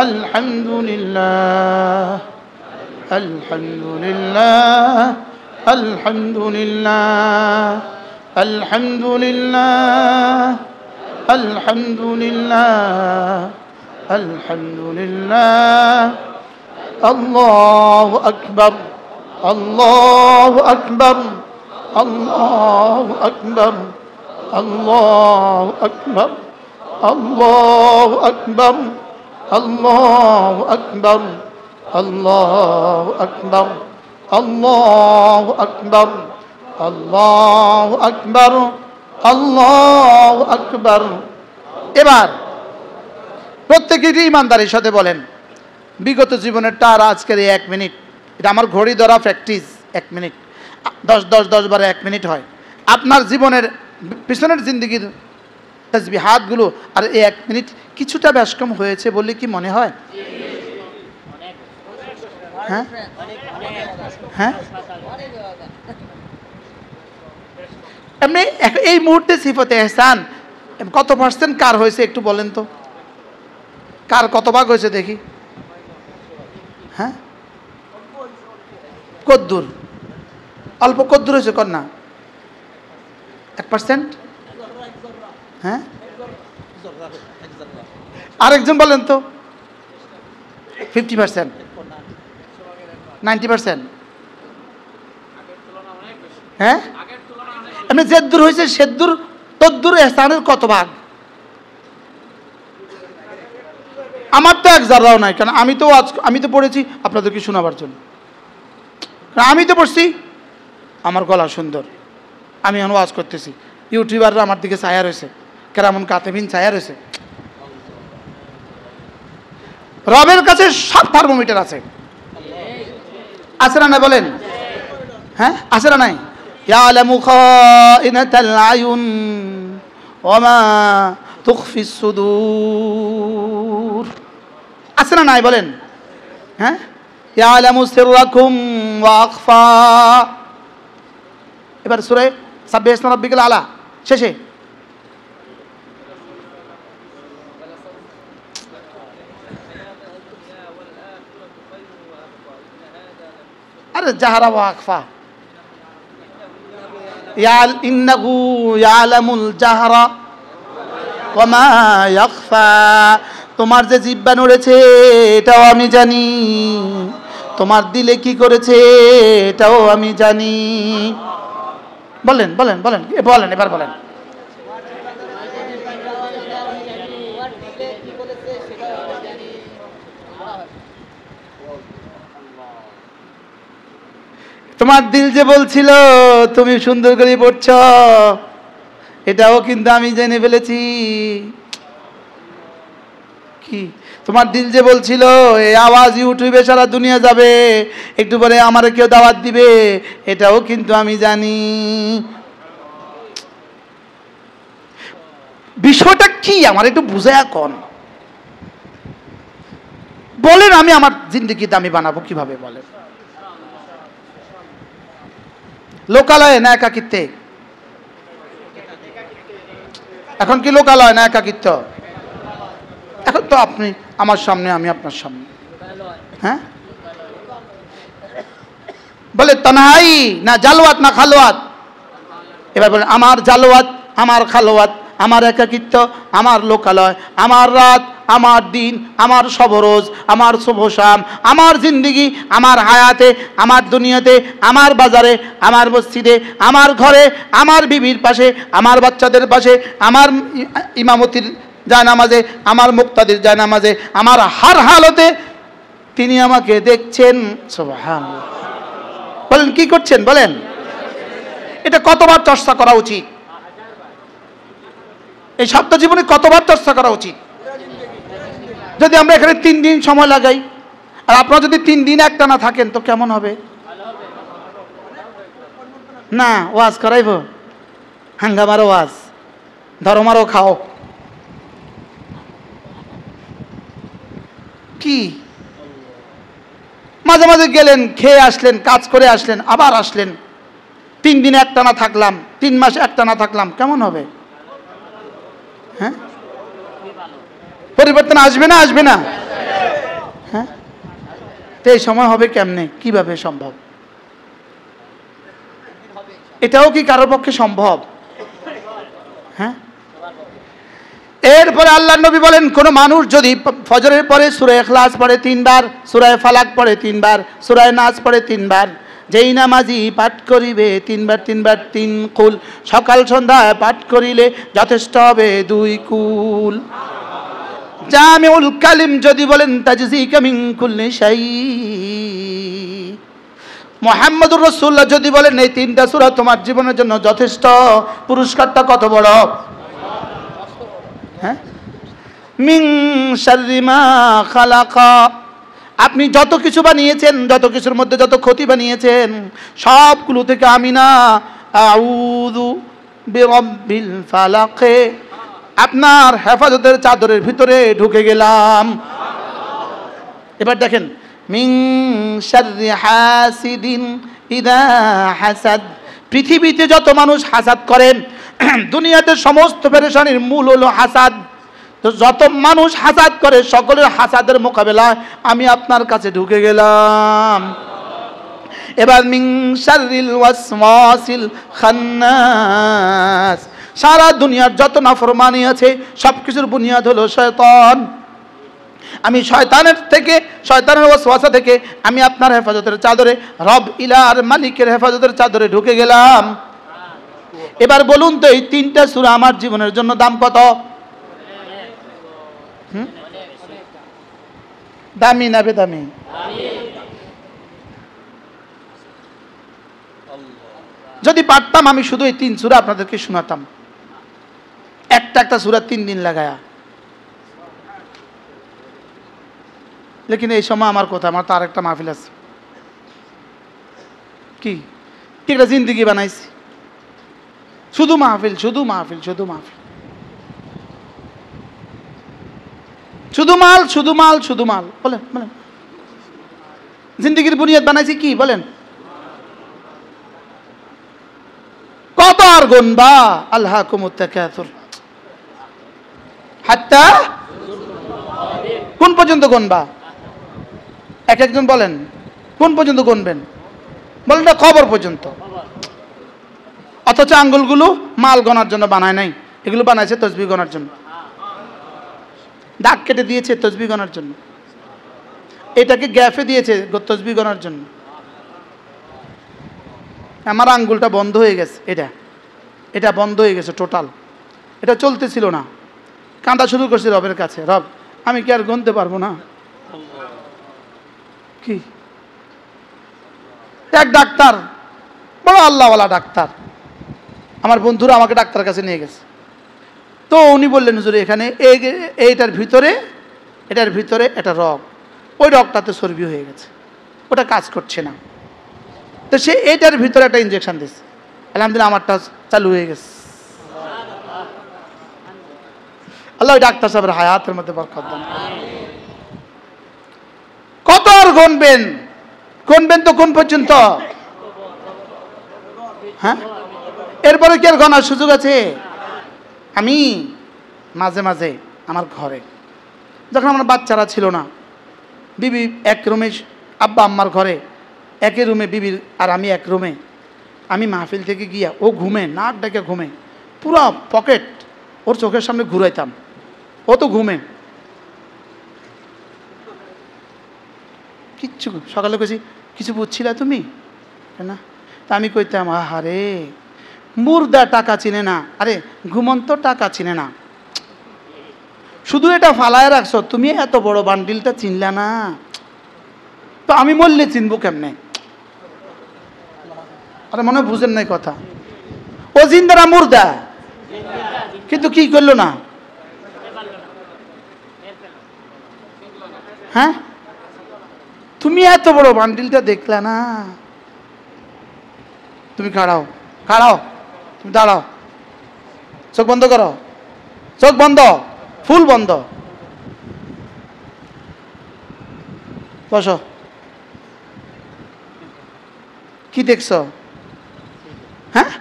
A: আলহামদুলিল্লাহ আলহামদুলিল্লাহ আলহামদুলিল্লাহ আলহামদুলিল্লাহ আলহামদুলিল্লাহ আলহামদুলিল্লাহ আল্লাহু আকবার আল্লাহু আকবার আল্লাহু আকবার আল্লাহু আকবার আল্লাহু আকবার আল্লাহু আকবার আল্লাহু আকবার আল্লাহু আকবার আল্লাহু আকবার আল্লাহু আকবার। এবার প্রত্যেকেরই ইমানদারির সাথে বলেন, বিগত জীবনেরটা আর আজকের এই 1 মিনিট, এটা আমার ঘড়ি ধরা প্র্যাকটিস। 1 মিনিট 10 বারে 1 মিনিট হয়। আপনার জীবনের পিছনের জিন্দগির তাসবিহাতগুলো আর এই 1 মিনিট কিছুটা বেশ কম হয়েছে বলে কি মনে হয়? হ্যাঁ হ্যাঁ, এমনি এই মুহূর্তে সিফতে এহসান কত পার্সেন্ট কার হয়েছে একটু বলেন তো, কার কত ভাগ হয়েছে দেখি? হ্যাঁ, কদ্দুর? অল্প কদ্দুর হয়েছে কন্যা 1%? হ্যাঁ, আরেকজন বলেন তো 50%, 90%? হ্যাঁ, এমনি যেদূর হয়েছে সেদূর তদ্দূর এহসানের কত ভাগ? আমার তো 1 জাররাও নাই, কারণ আমি তো পড়েছি আপনাদেরকে শোনাবার জন্য। আমি তো পড়ছি, আমার গলা সুন্দর, আমি এখন ওয়াজ করতেছি, ইউটিউবাররা আমার দিকে ছায়া রয়েছে, কেরামন কাতেবিন ছায়া রয়েছে। রবের কাছে সব থার্মোমিটার আছে, আছে না? বলেন হ্যাঁ, আছে না নাই? ইয়ালামু খাইনাতাল আয়ুন ওয়া মা তুখফিস সুদূর, আছে না নাই? বলেন হ্যাঁ, ইয়ালামু সিররাকুম ওয়া আখফা। এবার সূরা সাব্বিহ ইসমা রাব্বিকাল আলা শেষে আরে জাহরা ওয়া আখফা, ইন্নাহু ইয়ালামুল জাহরা ওয়া মা ইয়াখফা। তোমার যে জিহ্বা নড়েছে এটাও আমি জানি, তোমার দিলে কি করেছে এটাও আমি জানি। বলেন বলেন বলেন বলেন, এবার বলেন। তোমার দিল যে বলছিল তুমি সুন্দর করে পড়ছ, এটাও কিন্তু আমি জেনে ফেলেছি। কি? তোমার দিল যে বলছিল এই আওয়াজ ইউটিউবে সারা দুনিয়া যাবে, একটু পরে আমার কেউ দাওয়াত দিবে, এটাও কিন্তু আমি জানি। বিষয়টা কি আমার একটু বুঝায়া কোন বলেন, আমি আমার জিন্দেগি দামি বানাবো কিভাবে বলেন? লোকালয়ে না একাকিত্বে? এখন কি লোকালয় না একাকিত্ব? এখন তো আপনি আমার সামনে, আমি আপনার সামনে। হ্যাঁ, বলে তানহাই না জালওয়াত না খালওয়াত? এবার বলেন আমার জালওয়াত, আমার খালওয়াত, আমার একাকিত্ব, আমার লোকালয়, আমার রাত, আমার দিন, আমার সবরোজ, আমার শুভ শাম, আমার জিন্দিগি, আমার হায়াতে, আমার দুনিয়াতে, আমার বাজারে, আমার মসজিদে, আমার ঘরে, আমার বিবির পাশে, আমার বাচ্চাদের পাশে, আমার ইমামতির জায়নামাজে, আমার মুক্তাদির জায়নামাজে, আমার হার হালতে তিনি আমাকে দেখছেন। সুবহানাল্লাহ। বলেন কি করছেন? বলেন এটা কতবার চর্চা করা উচিত? এই সপ্তাহ জীবনে কতবার চর্চা করা উচিত? যদি আমরা এখানে 3 দিন সময় লাগাই, আর আপনারা যদি 3 দিন একটানা থাকেন তো কেমন হবে? না ওয়াজ করাইব, হাঙ্গামারও ওয়াজ, ধর্মারও খাও। কি মাঝে মাঝে গেলেন, খেয়ে আসলেন, কাজ করে আসলেন, আবার আসলেন, 3 দিন একটানা থাকলাম, 3 মাস একটানা থাকলাম, কেমন হবে? হ্যাঁ, পরিবর্তন আসবে না? আসবে না? হ্যাঁ, তো এই সময় হবে কেমনে? কিভাবে সম্ভব? এটাও কি কারোর পক্ষে সম্ভব? এরপরে আল্লাহর নবী বলেন, কোন মানুষ যদি ফজরের পরে সূরা ইখলাস পড়ে 3 বার, সূরা ফালাক পড়ে 3 বার, সূরা নাস পড়ে 3 বার, যেই নামাজি পাঠ করিবে 3 বার 3 বার 3 কুল, সকাল সন্ধ্যায় পাঠ করিলে যথেষ্ট হবে 2 কুল। জামিউল কালিম যদি বলেন তাজজিকা মিন কুল্লি শাই। মুহাম্মদুর রাসূলুল্লাহ যদি বলেন এই 3টা সূরা তোমার জীবনের জন্য যথেষ্ট, পুরস্কারটা কত বড়। হ্যাঁ, মিন শাররি মা খালাকা, আপনি যত কিছু বানিয়েছেন, যত কিছুর মধ্যে যত ক্ষতি বানিয়েছেন সবগুলো থেকে আমি না আউযু বিরাব্বিল ফালাক, আপনার হেফাজতের চাদরের ভিতরে ঢুকে গেলাম। এবার দেখেন, মিন শাররি হাসিদিন ইযা হাসাদ, পৃথিবীতে যত মানুষ হাসাদ করেন, দুনিয়াতে সমস্ত পেরেশানির মূল হলো হাসাদ। তো যত মানুষ হাসাদ করে সকলের হাসাদের মোকাবেলায় আমি আপনার কাছে ঢুকে গেলাম। এবার মিন শাররিল ওয়াসওয়াসিল খান্নাস, সারা দুনিয়ার যত নাফরমানি আছে সব কিছুর বুনিয়াদ হলো শয়তান। আমি শয়তানের থেকে, শয়তানের ওয়াসওয়াসা থেকে আমি আপনার হেফাজতের চাদরে, রব ইলার মালিকের হেফাজতের চাদরে ঢুকে গেলাম। এবার বলুন তো এই 3টা সূরা আমার জীবনের জন্য দাম কত? দামি না বেদামি? যদি পারতাম আমি শুধু এই 3 সূরা আপনাদেরকে শোনাতাম, একটা সূরা 3 দিন লাগায়া। লেকিন এই সময় আমার কথা, আমার তো আরেকটা মাহফিল আছে। কি একটা জিন্দিগি বানাইছি, শুধু মাহফিল শুধু মাহফিল শুধু মাহফিল, শুধু মাল শুধু মাল শুধু মাল। বলেন বলেন, জিন্দিগির বুনিয়াদ বানাইছি কি বলেন? কত আর গুনবা, আলহাকুমুত তাকাসুর হাত্তা, কোন পর্যন্ত গুনবা? একজন বলেন কোন পর্যন্ত গুনবেন? বলেন না কবর পর্যন্ত। অথচ আঙ্গুলগুলো মাল গনার জন্য বানায় নাই, এগুলো বানাইছে তসবিহ গনার জন্য। দাগ কেটে দিয়েছে তসবিহ গনার জন্য, এটাকে গ্যাফে দিয়েছে তসবিহ গনার জন্য। আমার আঙ্গুলটা বন্ধ হয়ে গেছে, এটা বন্ধ হয়ে গেছে টোটাল, এটা চলতেছিল না। কাঁদা শুরু করছি রবের কাছে, রব আমি কি আর গুনতে পারবো না? কি এক ডাক্তার, বড় আল্লাহওয়ালা ডাক্তার, আমার বন্ধুরা আমাকে ডাক্তার কাছে নিয়ে গেছে। তো উনি বললেন হুজুর এখানে এটার ভিতরে একটা রগ, ওই রগটাতে চর্বি হয়ে গেছে, ওটা কাজ করছে না। তো সে এটার ভিতরে একটা ইনজেকশন দিচ্ছে। আলহামদুলিল্লাহ আমারটা চালু হয়ে গেছে। আল্লাহ ওই ডাক্তার সাহেবের হায়াতের মধ্যে বরকত দান। কত আর গুনবেন তো কোন পর্যন্ত? হ্যাঁ, এরপরে কি আর গনার সুযোগ আছে? আমি মাঝে মাঝে আমার ঘরে, যখন আমার বাচ্চারা ছিল না, বিবি এক রুমে, আব্বা আম্মার ঘরে একই রুমে বিবির আর আমি এক রুমে, আমি মাহফিল থেকে গিয়া ও ঘুমে, নাক ডেকে ঘুমে, পুরো পকেট ওর চোখের সামনে ঘুরাইতাম, ও তো ঘুমে কিচ্ছু। সকালে কেছি কিছু বুঝছিলা তুমি না? তা আমি কইতাম আহারে মুর্দা টাকা চিনে না, আরে ঘুমন্ত টাকা চিনে না, শুধু এটা ফালায় রাখছো, তুমি এত বড় বান্ডিলটা চিনলা না, তো আমি মরলে চিনবো কেমনে? আরে মনে বুঝেন নাই কথা, ও জিন্দা না মুর্দা, কিন্তু কি করলো না? হ্যাঁ, তুমি এত বড় বান্ডিলটা দেখলা না, তুমি খাড়াও, তুমি দাঁড়াও, চোখ বন্ধ করো, চোখ বন্ধ, ফুল বন্ধ, বসো। কি দেখছো? হ্যাঁ,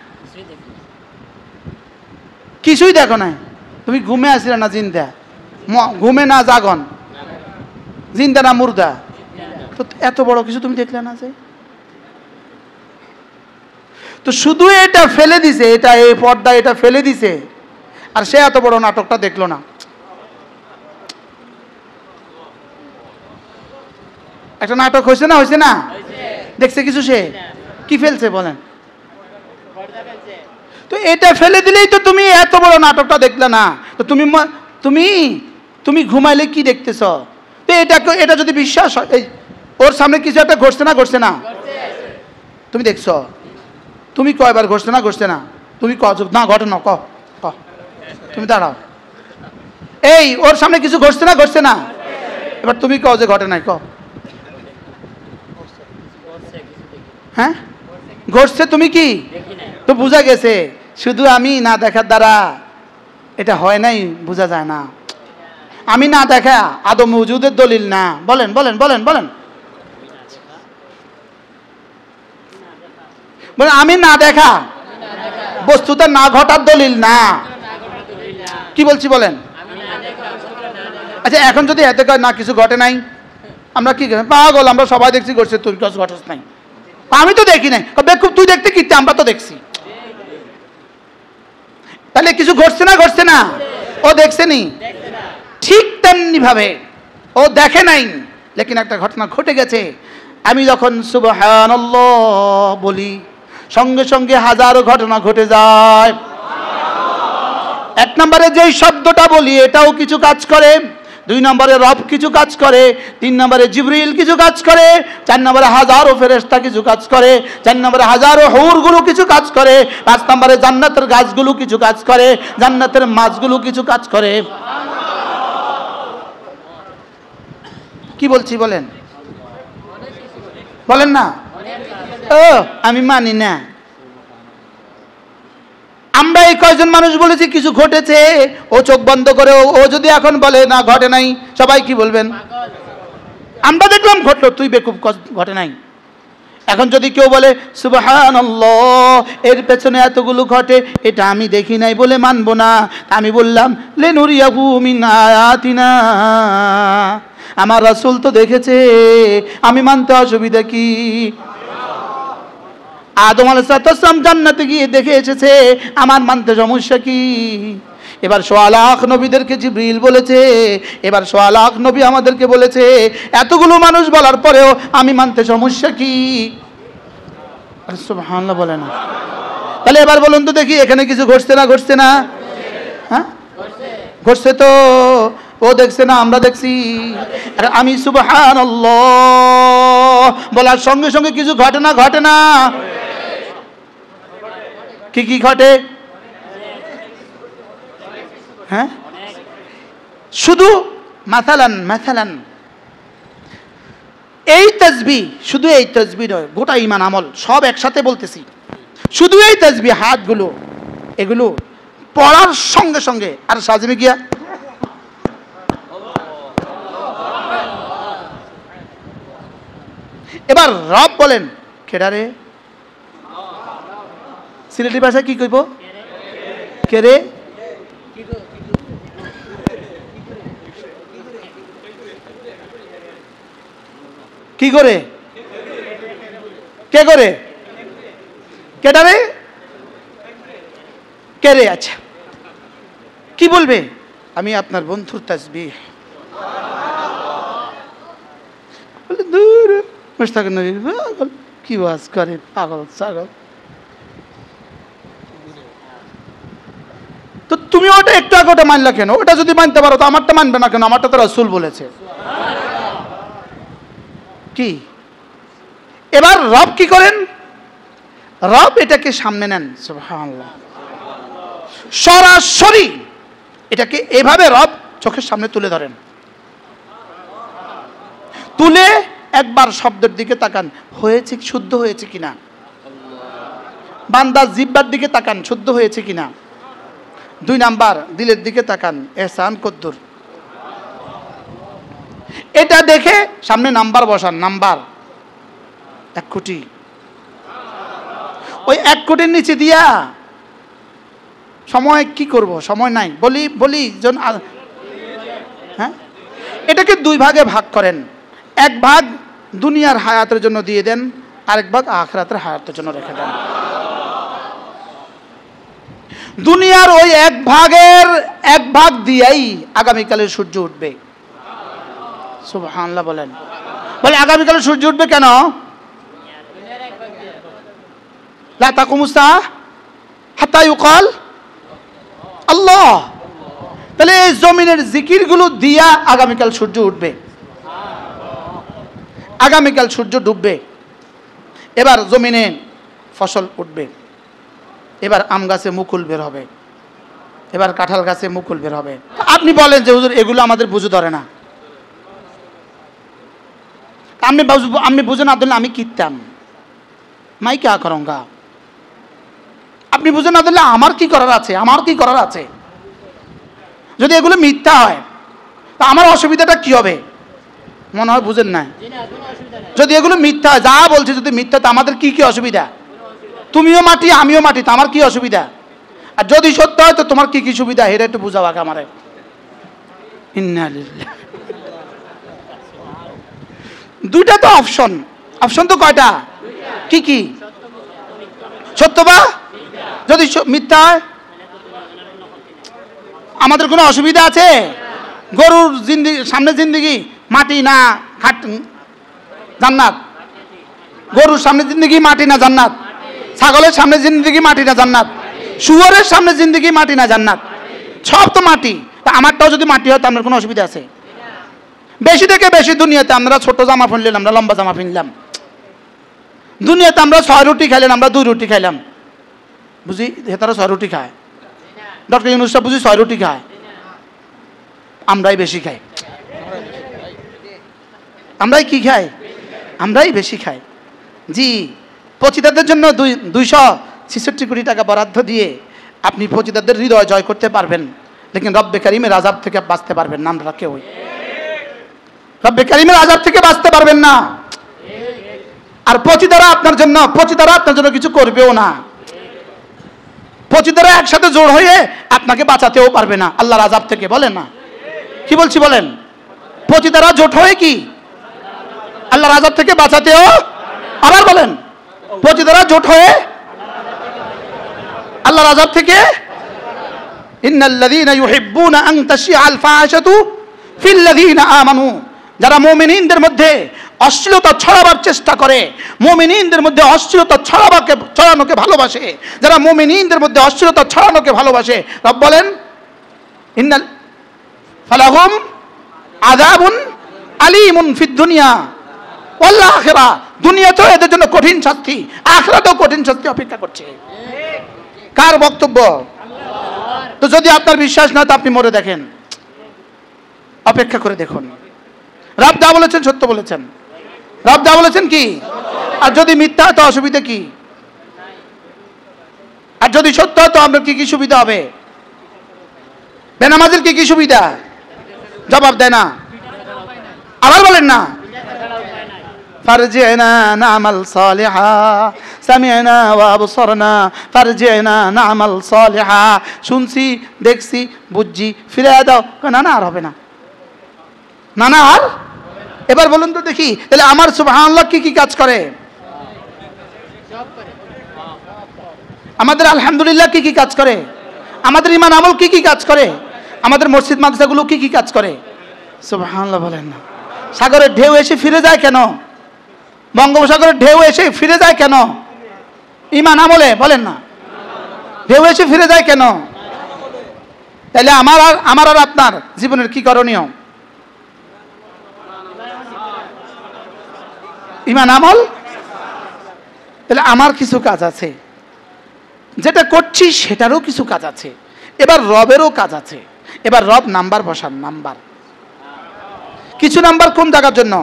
A: কিছুই দেখো না। তুমি ঘুমে আসিলা না জিন্দা? ঘুমে না জাগন, জিন্দা না মুর্দা? তো এত বড় কিছু তুমি দেখলে না যে? তো শুধু এটা ফেলে দিছে, এটা এই পর্দা এটা ফেলে দিছে, আর সে এত বড় নাটকটা দেখলো না। একটা নাটক হয়েছে না, হয়েছে না? দেখছে কিছু সে কি ফেলছে বলেন? তো এটা ফেলে দিলেই তো তুমি এত বড় নাটকটা দেখলে না। তো তুমি তুমি তুমি ঘুমাইলে কি দেখতেছ? তো এটা যদি বিশ্বাস হয়, এই ওর সামনে কিছু একটা ঘটছে না, ঘটছে না? তুমি দেখছ? তুমি কয়বার ঘটছে না, ঘটছে না? তুমি না ঘটে না, তুমি দাঁড়াও। এই ওর সামনে কিছু ঘটছে না, ঘটছে না? এবার তুমি কও যে ঘটে নাই, হ্যাঁ ঘটছে, তুমি কি তো বুঝা গেছে? শুধু আমি না দেখার দ্বারা এটা হয় নাই, বোঝা যায় না। আমি না দেখা আদম ওজুদের দলিল না। বলেন বলেন বলেন বলেন বলেন, আমি না দেখা বস্তুটা না ঘটার দলিল না। কি বলছি বলেন? আচ্ছা এখন যদি এতে কয় না কিছু ঘটে নাই, আমরা কি পাগল? আমরা সবাই দেখছি ঘটছে, তুই কিছু ঘটছ নাই। আমি তো দেখি নাই। বেকুব, তুই দেখতে কি? আমরা তো দেখছি। তাহলে কিছু ঘটছে না, ঘটছে না? ও দেখছে নি। ঠিক তেমনি ভাবে ও দেখে নাই, লেকিন একটা ঘটনা ঘটে গেছে। আমি যখন সুবহানাল্লাহ বলি, সঙ্গে সঙ্গে হাজারো ঘটনা ঘটে যায়। এক নম্বরে যেই শব্দটা বলি এটাও কিছু কাজ করে, 2 নম্বরে রব কিছু কাজ করে, 3 নম্বরে জিবরিল কিছু কাজ করে, 4 নম্বরে হাজারো ফেরেশতা কিছু কাজ করে, 4 নম্বরে হাজারো হুরগুলো কিছু কাজ করে, 5 নম্বরে জান্নাতের গাছগুলো কিছু কাজ করে, জান্নাতের মাছগুলো কিছু কাজ করে। কি বলছি বলেন? বলেন না। ও আমি মানি না। আমরা এই কয়জন মানুষ বলেছি কিছু ঘটেছে, ও চোখ বন্ধ করে ও যদি এখন বলে না ঘটে নাই, সবাই কি বলবেন? আমরা দেখলাম ঘটলো, তুই বেকুব, ঘটে নাই। এখন যদি কেউ বলে সুবহানাল্লাহ এর পেছনে এতগুলো ঘটে, এটা আমি দেখি নাই বলে মানবো না। আমি বললাম লিনুরিয়াহু মিন আয়াতিনা, আমার রাসূল তো দেখেছে, আমি মানতে অসুবিধা কি? আদম আলাইহিস সালাম জান্নাতে গিয়ে দেখে এসেছে, আমার মানতে সমস্যা কি? এবার 1.25 লাখ নবীদেরকে জিবরিল বলেছে, এবার 1.25 লাখ নবী আমাদেরকে বলেছে, এতগুলো মানুষ বলার পরেও আমি মানতে সমস্যা কি? সুবহানাল্লাহ বলে না। তাহলে এবার বলুন তো দেখি, এখানে কিছু ঘটছে না, ঘটছে না? হ্যাঁ ঘটছে তো। ও দেখছে না, আমরা দেখছি। আমি সুবহানাল্লাহ বলার সঙ্গে সঙ্গে কিছু ঘটে না, ঘটে না? কি কি ঘটে? হ্যাঁ শুধু মাথালান এই তাসবিহ, শুধু এই তাসবিহ নয়, গোটা ঈমান আমল সব একসাথে বলতেছি। শুধু এই তাসবিহ হাতগুলো এগুলো পড়ার সঙ্গে সঙ্গে আর সাজমে গিয়া এবার রব বলেন কেডারে? সিলেটি ভাষায় কি কইব? কেরে? কি করে? কে করে? কেডারে? কেরে? আচ্ছা কি বলবে? আমি আপনার বন্ধুর তাসবিহ। দূর মুশতাক নবী কি ওয়াজ করে, পাগল ছাগল। তো তুমি ওটা একটু আগে ওটা মানলা কেন? ওটা যদি মানতে পারো তো আমারটা মানবে না কেন? আমারটা তো রাসূল বলেছে। কি এবার রব কি করেন? রব এটাকে সামনে নেন, সুবহানাল্লাহ, সরাসরি এটাকে এভাবে রব চোখের সামনে তুলে ধরেন। তুলে একবার শব্দের দিকে তাকান, হয়েছে শুদ্ধ হয়েছে কিনা। বান্দা জিহ্বার দিকে তাকান, শুদ্ধ হয়েছে কিনা। 2 নাম্বার দিলের দিকে তাকান, এহসান কদ্দুর। এটা দেখে সামনে নাম্বার বসান, নাম্বার 1 কোটি। ওই 1 কোটির নিচে দিয়া সময় কি করব, সময় নাই, বলি হ্যাঁ এটাকে 2 ভাগে ভাগ করেন। 1 ভাগ দুনিয়ার হায়াতের জন্য দিয়ে দেন, আরেক ভাগ আখিরাতের হায়াতের জন্য রেখে দেন। দুনিয়ার ওই 1 ভাগের 1 ভাগ দিয়েই আগামীকালের সূর্য উঠবে। সুবহানাল্লাহ বলেন। বলে আগামীকাল সূর্য উঠবে কেন? লা তাকুমুস সাআহ হাত্তা ইউকাল আল্লাহ। তাহলে এই জমিনের জিকিরগুলো দিয়া আগামীকাল সূর্য উঠবে, আগামীকাল সূর্য ডুববে, এবার জমিনে ফসল উঠবে, এবার আম গাছে মুকুল বের হবে, এবার কাঁঠাল গাছে মুকুল বের হবে। আপনি বলেন যে হুজুর এগুলো আমাদের বুঝে ধরে না। আমি বুঝে না ধরলে আমি কিনতাম মাই কে করঙ্গা। আপনি বুঝে না ধরলে আমার কি করার আছে, আমার কি করার আছে? যদি এগুলো মিথ্যা হয় তা আমার অসুবিধাটা কি হবে? মনে হয় বুঝেন না। যদি এগুলো মিথ্যা হয়, যা বলছে যদি মিথ্যা, তা আমাদের কি কি অসুবিধা? তুমিও মাটি আমিও মাটি, তা আমার কি অসুবিধা? আর যদি সত্য হয় তো তোমার কি কি সুবিধা, এটা একটু বুঝাও আগে আমারে। ইন্না লিল্লাহ। দুইটা তো অপশন, অপশন তো কয়টা? কি কি? সত্য বা যদি মিথ্যা হয় আমাদের কোনো অসুবিধা আছে? গরুর জিন্দিগি সামনে জিন্দিগি মাটি না খাট জান্নাত? গরুর সামনে জিন্দিগি মাটি না জান্নাত? ছাগলের সামনে জিন্দিগি মাটি না জান্নাত? শুয়োরের সামনে জিন্দিগি মাটি না জান্নাত? সব তো মাটি। তা আমারটাও যদি মাটি হয় তো আমার কোনো অসুবিধা আছে? বেশি থেকে বেশি দুনিয়াতে আমরা ছোট জামা কিনলাম, আমরা লম্বা জামা কিনলাম। দুনিয়াতে আমরা 6 রুটি খাইলাম, আমরা 2 রুটি খাইলাম। বুঝি হেতারা 6 রুটি খায়, ডক্টর ইউনূস সাহেব বুঝি 6 রুটি খায়, আমরাই বেশি খাই। আমরাই কি খাই? আমরাই বেশি খাই। জি, পতিতাদের জন্য 266 কোটি টাকা বরাদ্দ দিয়ে আপনি পতিতাদের হৃদয় জয় করতে পারবেন, লেকিন রব্বে কারিমের আযাব থেকে বাঁচতে পারবেন না। আমরা কেউই রব্বে কারিমের আযাব থেকে বাঁচতে পারবেন না। আর পতিতারা আপনার জন্য কিছু করবেও না। পতিতারা একসাথে জোড় হয়ে আপনাকে বাঁচাতেও পারবে না আল্লাহর আযাব থেকে। বলেন না, কি বলছি বলেন? পতিতারা জোট হয়ে কি আল্লাহর আযাব থেকে বাঁচাতেও, আবার বলেন, পতিতারা জোট হয়ে আল্লাহর আযাব থেকে। ইন্নাল্লাযীনা ইউহিব্বুনা আন তাশিআল ফাহিশাতু ফিল্লাযীনা আমানু, যারা মুমিনদের মধ্যে অশ্লীলতা ছড়াবার চেষ্টা করে, মুমিনদের মধ্যে অশ্লীলতা ছড়ানোকে ভালোবাসে, যারা মুমিনদের মধ্যে অশ্লীলতা ছড়ানোকে ভালোবাসে, রব বলেন ইন্নাল ফালাহুম আযাবুন আলীমুন ফিদ দুনিয়া ওয়াল আখিরাহ। দুনিয়াতেও এদের জন্য কঠিন শাস্তি, আখিরাতেও কঠিন শাস্তি অপেক্ষা করছে। কার বক্তব্য? তো যদি আপনার বিশ্বাস না, তো আপনি মরে দেখেন, অপেক্ষা করে দেখুন। রব যা বলেছেন সত্য বলেছেন, রব যা বলেছেন কি। আর যদি মিথ্যা তো অসুবিধা কি? আর যদি সত্য তো আপনার কি কি সুবিধা হবে? বেনামাজের কি কি সুবিধা? জবাব দেয় না, আবার বলেন না। ফারজিনা না'মাল সালিহা সামি'না ওয়া আবসারনা ফারজিনা না'মাল সালিহা। শুনছি, দেখছি, বুঝছি, ফিরে দাও। না না, আর হবে না, না না আর। এবার বলুন তো দেখি, তাহলে আমার সুবহানাল্লাহ কি কি কাজ করে? আমাদের আলহামদুলিল্লাহ কি কি কাজ করে? আমাদের ঈমান আমল কি কি কাজ করে? আমাদের মসজিদ মাদ্রাসাগুলো কি কি কাজ করে? সুবহানাল্লাহ বলেন না। সাগরের ঢেউ এসে ফিরে যায় কেন? বঙ্গোপসাগরের ঢেউ এসে ফিরে যায় কেন? ঈমান আমলে। বলেন না, ঢেউ এসে ফিরে যায় কেন? তাহলে আমার আর আপনার জীবনের কি করণীয়? ঈমান আমল। তাহলে আমার কিছু কাজ আছে, যেটা করছি সেটারও কিছু কাজ আছে। এবার রবেরও কাজ আছে। এবার রব নাম্বার বসান, নাম্বার। কিছু নাম্বার কোন জায়গার জন্য,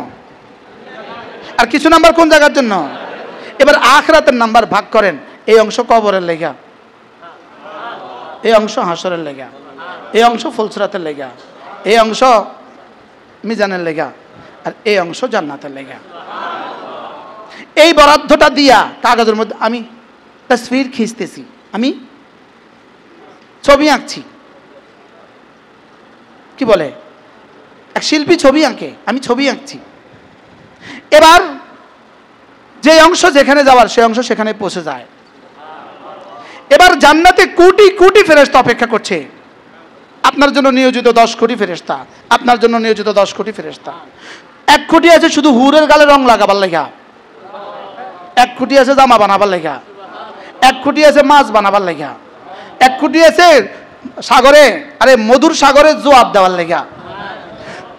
A: আর কিছু নাম্বার কোন জায়গার জন্য? এবার আখিরাতের নাম্বার ভাগ করেন। এই অংশ কবরের লেগা, এই অংশ হাসরের লেগা, এই অংশ ফুলসিরাতের লেগা, এই অংশ মিজানের লেগা, আর এই অংশ জান্নাতের লেগা। এই বরাদ্দটা দিয়া কাগজের মধ্যে আমি তসবির খিঁচতেছি, আমি ছবি আঁকছি। কি বলে, এক শিল্পী ছবি আঁকে, আমি ছবি আঁকছি। এবার যে অংশ যেখানে যাওয়ার সেই অংশ সেখানে পৌঁছে যায়। এবার জান্নাতে কোটি কোটি ফেরেশতা অপেক্ষা করছে। আপনার জন্য নিয়োজিত 10 কোটি ফেরেশতা, আপনার জন্য নিয়োজিত 10 কোটি ফেরেশতা। এক কোটি আছে শুধু হুরের গালে রং লাগাবার লেখা, এক কোটি আছে জামা বানাবার লেখা, এক কোটি আছে মাছ বানাবার লেখা, এক কোটি আছে সাগরে আরে মধুর সাগরে জোয়াব দেওয়ার লেখা।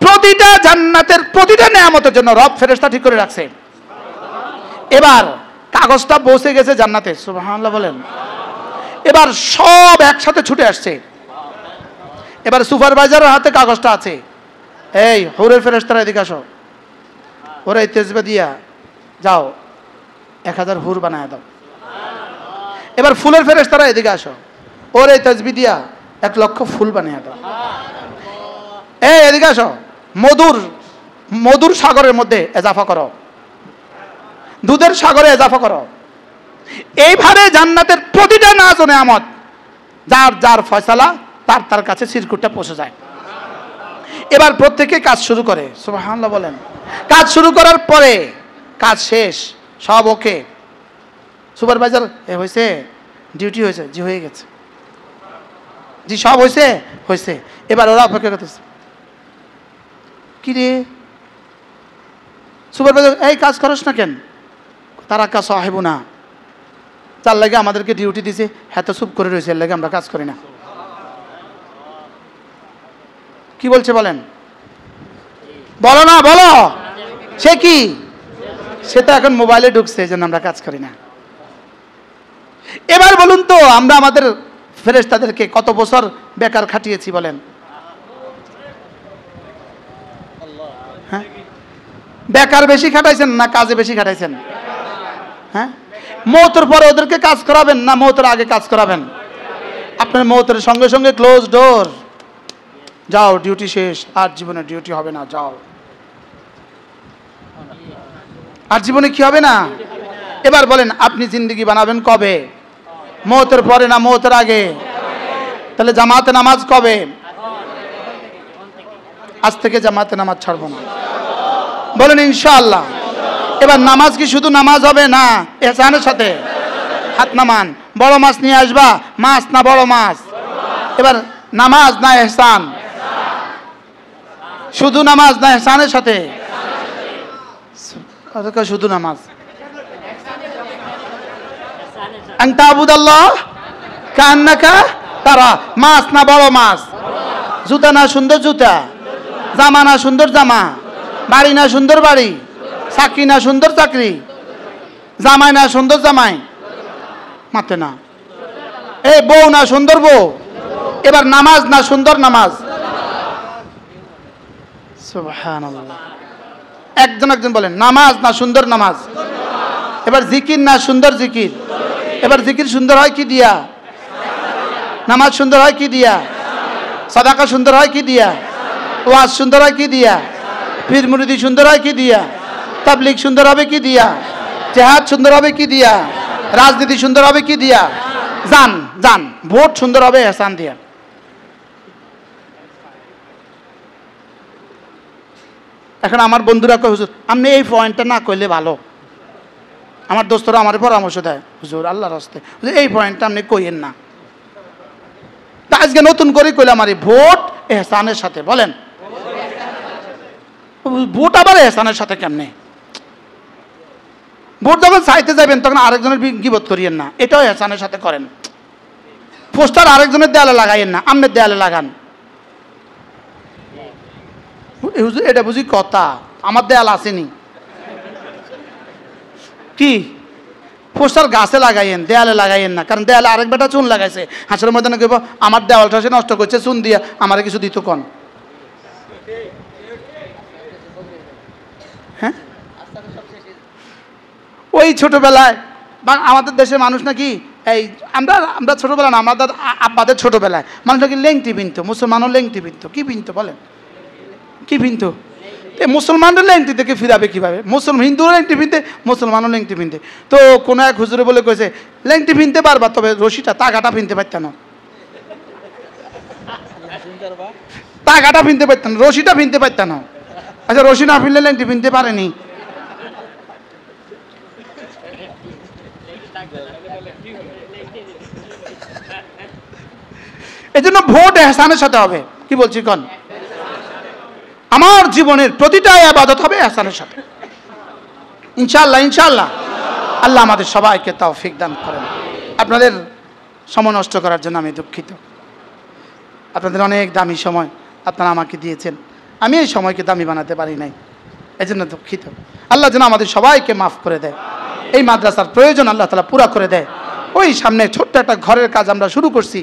A: প্রতিটা জান্নাতের প্রতিটা নেয়ামতের জন্য রব ফেরেশতা ঠিক করে রাখছে। এবার কাগজটা পৌঁছে গেছে জান্নাতে, সুবহানাল্লাহ বলেন। এবার সব একসাথে ছুটে আসছে। এবার সুপারভাইজারের হাতে কাগজটা আছে, এই হুরের ফেরেশতারা এদিকে আসো, ওরা এই তেজবা দিয়া যাও 1000 হুর বানায় দাও। এবার ফুলের ফেরেশতারা এদিকে আসো, ওর এই তসবিহ দিয়া 1 লক্ষ ফুল বানিয়ে দাও। এই এদিকে আসো, মধুর সাগরের মধ্যে এজাফা করো, দুধের সাগরে এজাফা করো। এইভাবে জান্নাতের প্রতিটা নাজ ও নেয়ামত যার যার ফয়সালা তার কাছে সিরকুটটা পৌঁছে যায়। এবার প্রত্যেকে কাজ শুরু করে, সুবহানাল্লাহ বলেন। কাজ শুরু করার পরে কাজ শেষ, সব ওকে। সুপারভাইজার হয়েছে, ডিউটি হয়েছে, জি হয়ে গেছে, জি সব হয়েছে হয়েছে। এবার ওরা অপেক্ষা করতেছে, কি রে সুপারভাইজার এই কাজ করস না কেন? তারা কাজ সাহেব না, যার লাগে আমাদেরকে ডিউটি দিছে হ্যাঁ তো চুপ করে রয়েছে, এর লাগে আমরা কাজ করি না। কি বলছে বলেন? বলো না, বলো। সে কি? সে তো এখন মোবাইলে ঢুকছে, এই জন্য আমরা কাজ করি না। এবার বলুন তো, আমরা আমাদের ফেরেশতাদেরকে কত বছর বেকার খাটিয়েছি বলেন? হ্যাঁ, বেকার বেশি খাটাইছেন না কাজে বেশি খাটাইছেন? হ্যাঁ, মওতের পরে ওদেরকে কাজ করাবেন না মওতের আগে কাজ করাবেন? আপনার মওতের সঙ্গে সঙ্গে ক্লোজ ডোর, যাও ডিউটি শেষ, আর জীবনে ডিউটি হবে না, যাও। আর জীবনে কি হবে না? এবার বলেন আপনি জিন্দেগি বানাবেন কবে? মওতের পরে না মওতের আগে? তাহলে জামাতে নামাজ কবে? আজ থেকে জামাতে নামাজ ছাড়বো না, বলেন ইনশাআল্লাহ। এবার নামাজ কি শুধু নামাজ হবে না ইহসানের সাথে? হাত নামান, বড় মাছ নিয়ে আসবা, মাছ না বড় মাছ? এবার নামাজ না ইহসান? শুধু নামাজ না ইহসানের সাথে? শুধু নামাজ। আনতা আবুদাল্লাহ কান্নাকা তারা, মাছ না বড় মাছ? জুতা না সুন্দর জুতা? জামা না সুন্দর জামা? বাড়ি না সুন্দর বাড়ি? চাকরি না সুন্দর চাকরি? জামাই না সুন্দর জামাই? মাতে না। এই বউ না সুন্দর বউ? এবার নামাজ না সুন্দর নামাজ? সুবহানাল্লাহ। একজন বলেন নামাজ না সুন্দর নামাজ? এবার জিকির না সুন্দর জিকির? এবার জিকির সুন্দর হয় কি দিয়া? নামাজ সুন্দর হয় কি দিয়া? সাদাকা সুন্দর হয় কি দিয়া? ওয়াজ সুন্দর হয় কি দিয়া? পীর মুরিদি সুন্দর হয় কি দিয়া? তাবলীগ সুন্দর হবে কি দিয়া? জিহাদ সুন্দর হবে কি দিয়া? রাজনীতি সুন্দর হবে কি দিয়া? জান ভোট সুন্দর হবে ইহসান দিয়া। এখন আমার বন্ধুরা কয় হুজুর আপনি এই পয়েন্টটা না কইলে ভালো। আমার দোস্তরা আমার পরামর্শ দেয়, হুজুর আল্লাহর রাস্তে এই পয়েন্টটা আপনি কইেন না। তা আজকে নতুন করে কইলাম আরে ভোট ইহসানের সাথে, বলেন ভোট আবার ইহসানের সাথে কেমনে? ভোট যখন চাইতে যাবেন তখন আরেকজনের গীবত করিয়েন না, এটাও ইহসানের সাথে করেন। পোস্টার আরেকজনের দেয়ালে লাগাইয়েন না, আমনের দেয়ালে লাগান। এটা বুঝি কথা? আমার দেয়াল আসেনি কি? পোস্টার গাছে লাগাইয়েন, দেয়ালে লাগাইয়েন না, কারণ দেয়ালে আরেক বেটা চুন লাগাইছে, হাসের ময়দানে কইব আমার দেওয়ালটা সে নষ্ট করছে চুন দিয়া, আমার কিছু দিত কন। হ্যাঁ, ওই ছোটবেলায় আমাদের দেশের মানুষ নাকি এই আমরা ছোটবেলা না, আমাদের আব্বাদের ছোটবেলায় মানুষ নাকি লেংটি পিনতো, মুসলমানও লেংটি পিনতো। কি পিনতো বলেন? কি পিনতো? মুসলমানরা লেংটি থেকে ফিরাবে কিভাবে? হিন্দুও লেংটি পিনতে, মুসলমানও লেংটি পিনতে। তো কোনো এক হুজুরে বলে কয়েছে লেংটি পিনতে পারবা, তবে রশিটা তাগাটা পিনতে পারত না, তাগাটা পিনতে পারত না, রশিটা পিনতে পারত না। আচ্ছা রশি না পিনলে লেংটি পিনতে পারেনি? এই জন্য ভোট ইহসানের সাথে হবে। কি বলছি কন? আমার জীবনের প্রতিটা ইবাদত হবে ইহসানের সাথে, ইনশাআল্লাহ ইনশাআল্লাহ। আল্লাহ আমাদের সবাইকে তৌফিক দান করেন। আপনাদের সময় নষ্ট করার জন্য আমি দুঃখিত। আপনাদের অনেক দামি সময় আপনারা আমাকে দিয়েছেন, আমি এই সময়কে দামি বানাতে পারি নাই, এই জন্য দুঃখিত। আল্লাহ যেন আমাদের সবাইকে মাফ করে দেয়, এই মাদ্রাসার প্রয়োজন আল্লাহ তাআলা পুরা করে দেয়। ওই সামনে ছোট্ট একটা ঘরের কাজ আমরা শুরু করছি,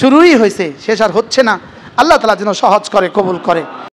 A: শুরুই হয়েছে, শেষ আর হচ্ছে না। আল্লাহ তাআলা যেন সহজ করে, কবুল করে।